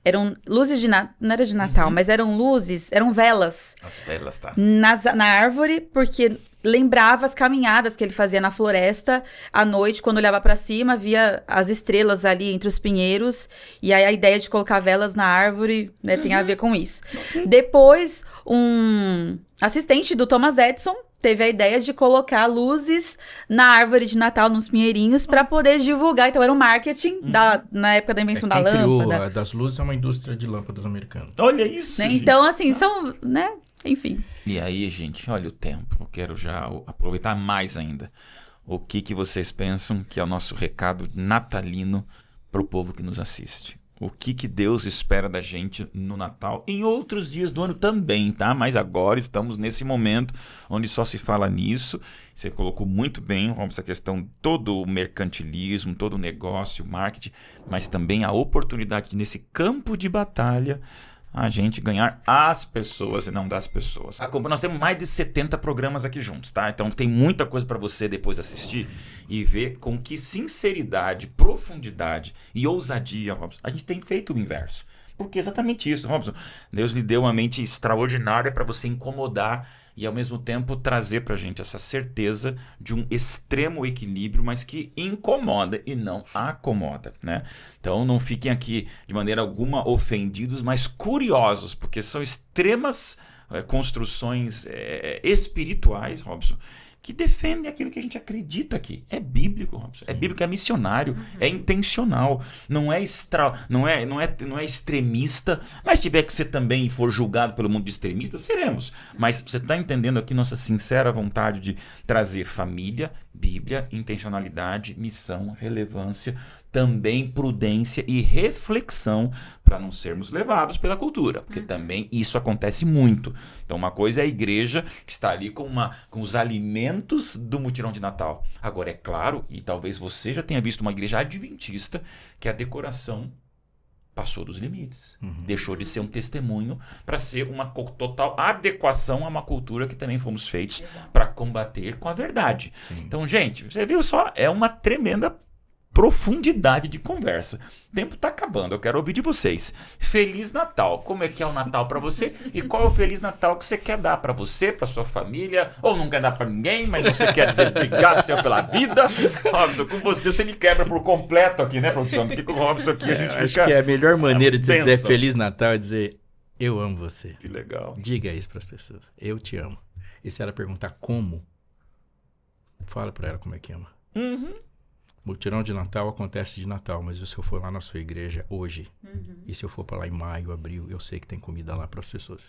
eram luzes de Natal, não era de Natal, mas eram luzes, eram velas. As velas, tá. Na árvore, porque lembrava as caminhadas que ele fazia na floresta à noite, quando olhava pra cima, via as estrelas ali entre os pinheiros, e aí a ideia de colocar velas na árvore, né, tem a ver com isso. Depois, um assistente do Thomas Edison teve a ideia de colocar luzes na árvore de Natal, nos pinheirinhos, para poder divulgar. Então, era o marketing na época da invenção da lâmpada. Das luzes é uma indústria de lâmpadas americanas. Olha isso, né? gente. Então, assim, são, né? Enfim. E aí, gente, olha o tempo. Eu quero já aproveitar mais ainda. O que vocês pensam que é o nosso recado natalino para o povo que nos assiste? O que Deus espera da gente no Natal, em outros dias do ano também, tá? Mas agora estamos nesse momento onde só se fala nisso. Você colocou muito bem, essa questão, todo o mercantilismo, todo o negócio, o marketing, mas também a oportunidade de, nesse campo de batalha, a gente ganhar as pessoas e não das pessoas. Nós temos mais de 70 programas aqui juntos, tá? Então tem muita coisa para você depois assistir e ver com que sinceridade, profundidade e ousadia, Robson, a gente tem feito o inverso. Porque é exatamente isso, Robson. Deus lhe deu uma mente extraordinária para você incomodar e ao mesmo tempo trazer pra gente essa certeza de um extremo equilíbrio, mas que incomoda e não acomoda, né? Então não fiquem aqui de maneira alguma ofendidos, mas curiosos, porque são extremas construções espirituais, Robson, que defendem aquilo que a gente acredita aqui. É bíblico, Robson. É bíblico, é missionário, é intencional, não é extremista, mas se tiver que ser também e for julgado pelo mundo de extremistas, seremos. Mas você está entendendo aqui nossa sincera vontade de trazer família, Bíblia, intencionalidade, missão, relevância, também prudência e reflexão para não sermos levados pela cultura, porque também isso acontece muito. Então uma coisa é a igreja que está ali com os alimentos do mutirão de Natal. Agora é claro, e talvez você já tenha visto uma igreja adventista, que a decoração passou dos limites. Deixou de ser um testemunho para ser uma total adequação a uma cultura que também fomos feitos para combater com a verdade. Sim. Então, gente, você viu só? É uma tremenda profundidade de conversa. O tempo está acabando, eu quero ouvir de vocês. Feliz Natal. Como é que é o Natal para você? E qual é o Feliz Natal que você quer dar para você, para sua família? Ou não quer dar para ninguém, mas você quer dizer obrigado, Senhor, pela vida? Robson, com você me quebra por completo aqui, né, produção? Porque com o Robson aqui a gente fica... Acho que é a melhor maneira de você dizer Feliz Natal é dizer eu amo você. Que legal. Diga isso para as pessoas. Eu te amo. E se ela perguntar como, fala para ela como é que ama. Mutirão de Natal acontece de Natal, mas se eu for lá na sua igreja hoje, e se eu for para lá em maio, abril, eu sei que tem comida lá para as pessoas.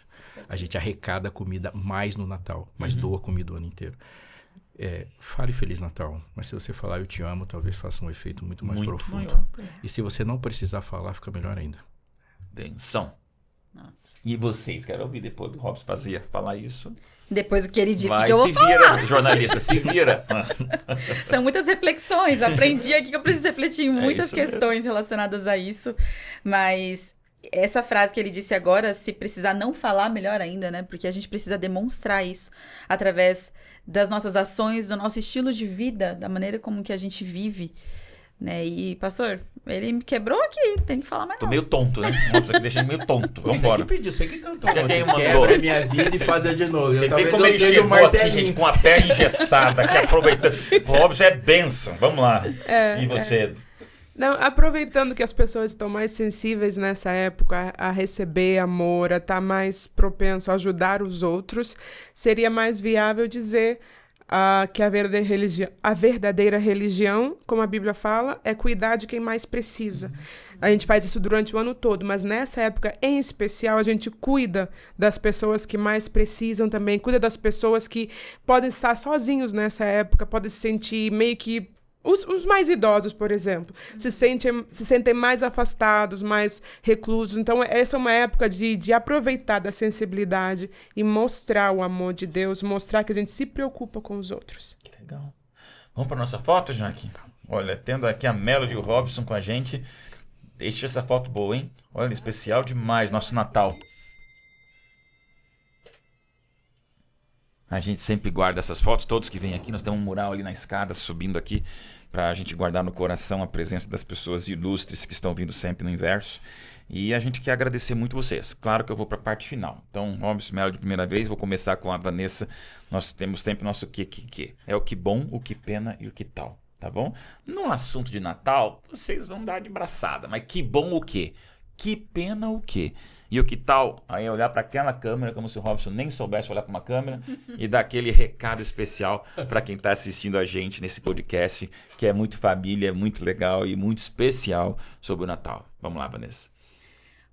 A gente arrecada comida mais no Natal, mas doa comida o ano inteiro. Fale Feliz Natal, mas se você falar eu te amo, talvez faça um efeito muito mais profundo. Maior. E se você não precisar falar, fica melhor ainda. Benção. Nossa. E vocês, quero ouvir depois do Robson falar isso. Depois do que ele disse, que eu vou falar. Se vira, jornalista, se vira. São muitas reflexões. Aprendi aqui que eu preciso refletir em muitas questões relacionadas a isso. Mas essa frase que ele disse agora, se precisar não falar, melhor ainda, né? Porque a gente precisa demonstrar isso através das nossas ações, do nosso estilo de vida, da maneira como que a gente vive. Né? E, pastor, ele me quebrou aqui, tem que falar mais Tô meio tonto, né? Deixei meio tonto. Vambora. Você que tanto. Quebra minha vida e fazer de novo. Talvez como ele chegou aqui, gente, com a perna engessada, aqui aproveitando. O Robson é bênção. Vamos lá. E você... Não, aproveitando que as pessoas estão mais sensíveis nessa época a receber amor, a estar mais propenso a ajudar os outros, seria mais viável dizer que a verdadeira religião, como a Bíblia fala, é cuidar de quem mais precisa. A gente faz isso durante o ano todo, mas nessa época em especial a gente cuida das pessoas que mais precisam também, cuida das pessoas que podem estar sozinhos nessa época, podem se sentir meio que os mais idosos, por exemplo, se sentem mais afastados, mais reclusos. Então, essa é uma época de aproveitar da sensibilidade e mostrar o amor de Deus, mostrar que a gente se preocupa com os outros. Que legal. Vamos para nossa foto, Jaque? Olha, tendo aqui a Melody e o Robson com a gente. Deixa essa foto boa, hein? Olha, especial demais, nosso Natal. A gente sempre guarda essas fotos, todos que vêm aqui. Nós temos um mural ali na escada, subindo aqui, para a gente guardar no coração a presença das pessoas ilustres que estão vindo sempre no Inverso. E a gente quer agradecer muito vocês. Claro que eu vou para a parte final. Então, Robson, Mel de primeira vez, vou começar com a Vanessa. Nós temos sempre o nosso que. É o que bom, o que pena e o que tal, tá bom? No assunto de Natal, vocês vão dar de braçada. Mas que bom o quê? Que pena o quê? E o que tal aí olhar para aquela câmera como se o Robson nem soubesse olhar para uma câmera e dar aquele recado especial para quem está assistindo a gente nesse podcast, que é muito família, muito legal e muito especial sobre o Natal. Vamos lá, Vanessa.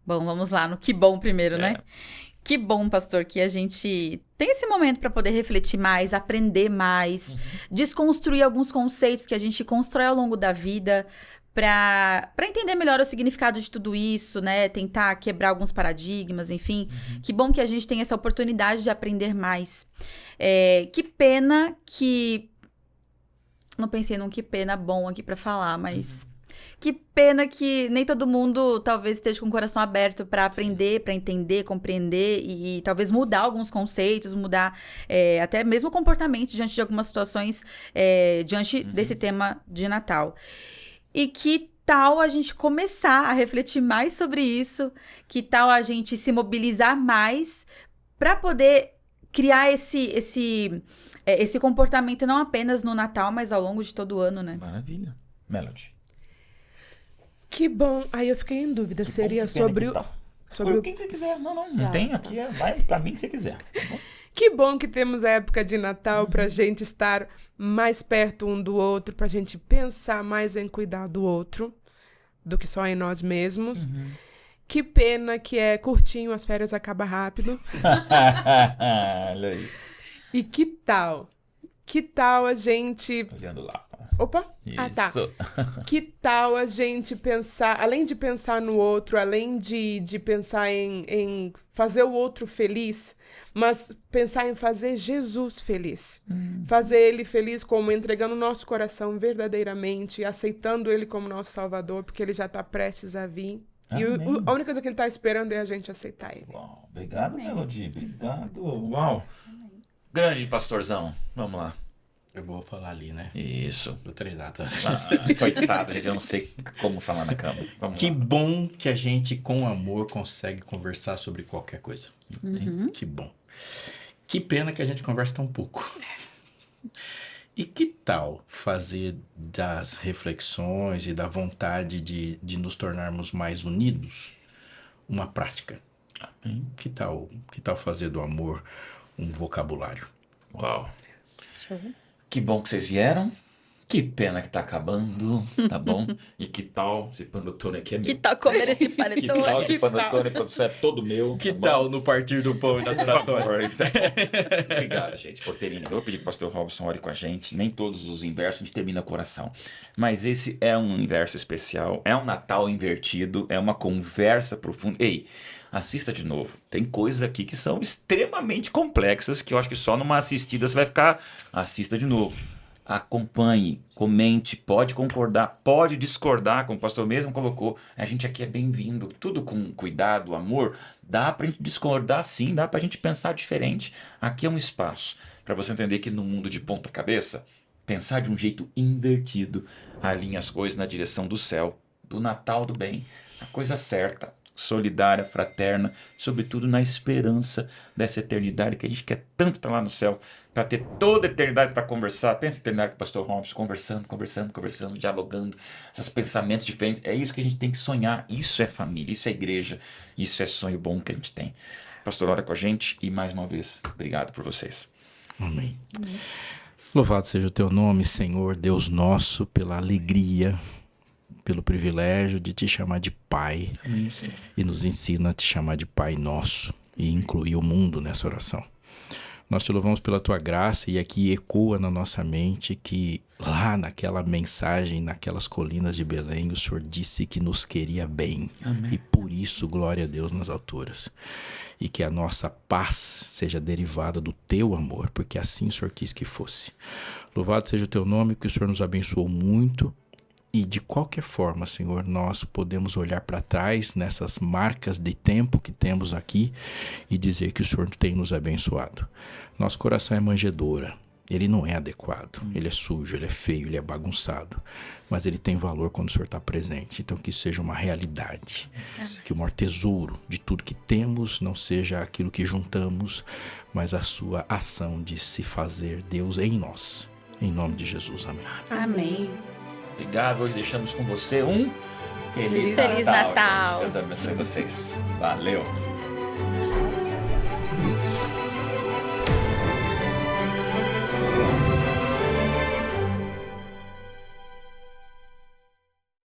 Bom, vamos lá no que bom primeiro, né? Que bom, pastor, que a gente tem esse momento para poder refletir mais, aprender mais, desconstruir alguns conceitos que a gente constrói ao longo da vida, para entender melhor o significado de tudo isso, né? Tentar quebrar alguns paradigmas, enfim. Que bom que a gente tem essa oportunidade de aprender mais. Que pena que... Não pensei num que pena bom aqui para falar, mas... Que pena que nem todo mundo talvez esteja com o coração aberto para aprender, para entender, compreender e talvez mudar alguns conceitos, mudar até mesmo comportamento diante de algumas situações, diante desse tema de Natal. E que tal a gente começar a refletir mais sobre isso? Que tal a gente se mobilizar mais para poder criar esse comportamento não apenas no Natal, mas ao longo de todo o ano, né? Maravilha. Melody. Que bom. Aí eu fiquei em dúvida. Que seria bom, sobre o... Sobre o que você quiser. Não tem aqui. Vai o caminho que você quiser. Tá bom? Que bom que temos a época de Natal para a gente estar mais perto um do outro, para a gente pensar mais em cuidar do outro do que só em nós mesmos. Que pena que é curtinho, as férias acabam rápido. Olha aí. E que tal? Que tal a gente... Olhando lá. Opa! Isso. Ah, tá. Que tal a gente pensar, além de pensar no outro, além de pensar em fazer o outro feliz, mas pensar em fazer Jesus feliz. Fazer ele feliz como entregando o nosso coração verdadeiramente, aceitando ele como nosso Salvador, porque ele já está prestes a vir. E a única coisa que ele está esperando é a gente aceitar ele. Uau. Obrigado, Melody. Obrigado. Uau. Grande pastorzão. Vamos lá. Eu vou falar ali, né? Isso. Do treinado. Coitado, gente. Eu não sei como falar na câmera. Vamos Que lá. bom que a gente, com amor, consegue conversar sobre qualquer coisa. Que bom. Que pena que a gente conversa tão pouco. E que tal fazer das reflexões e da vontade de nos tornarmos mais unidos uma prática? Que tal fazer do amor um vocabulário? Uau. Que bom que vocês vieram. Que pena que tá acabando, tá bom? E que tal esse panetone aqui é meu? Que tal comer esse Que panetone? tal esse panetone quando você é todo meu? Que tá bom? tal no partir do pão e das orações? Obrigado, gente, por terem. Eu vou pedir que o pastor Robson ore com a gente. Nem todos os inversos a gente termina com oração. Mas esse é um inverso especial. É um Natal invertido. É uma conversa profunda. Ei, assista de novo. Tem coisas aqui que são extremamente complexas que eu acho que só numa assistida você vai ficar. Assista de novo. Acompanhe, comente, pode concordar, pode discordar, como o pastor mesmo colocou. A gente aqui é bem-vindo, tudo com cuidado, amor. Dá pra gente discordar sim, dá pra gente pensar diferente. Aqui é um espaço para você entender que no mundo de ponta cabeça, pensar de um jeito invertido alinha as coisas na direção do céu, do Natal do bem, a coisa certa. solidária, fraterna, sobretudo na esperança dessa eternidade que a gente quer tanto estar lá no céu, para ter toda a eternidade para conversar. Pensa a eternidade com o pastor Robson, conversando, dialogando, esses pensamentos diferentes. É isso que a gente tem que sonhar. Isso é família, isso é igreja, isso é sonho bom que a gente tem. Pastor, ora com a gente e mais uma vez, obrigado por vocês. Amém. Louvado seja o teu nome, Senhor, Deus nosso, pela alegria, pelo privilégio de te chamar de Pai. Amém, Senhor. E nos ensina a te chamar de Pai nosso e incluir o mundo nessa oração. Nós te louvamos pela tua graça e aqui ecoa na nossa mente que lá naquela mensagem, naquelas colinas de Belém, o Senhor disse que nos queria bem. Amém. E por isso, glória a Deus nas alturas. E que a nossa paz seja derivada do teu amor, porque assim o Senhor quis que fosse. Louvado seja o teu nome, que o Senhor nos abençoou muito. E de qualquer forma, Senhor, nós podemos olhar para trás nessas marcas de tempo que temos aqui e dizer que o Senhor tem nos abençoado. Nosso coração é manjedoura, ele não é adequado, ele é sujo, ele é feio, ele é bagunçado, mas ele tem valor quando o Senhor está presente. Então que isso seja uma realidade, que o maior tesouro de tudo que temos não seja aquilo que juntamos, mas a sua ação de se fazer Deus em nós. Em nome de Jesus, amém. Amém. Obrigado, hoje deixamos com você um Feliz Natal. Deus abençoe vocês. Valeu.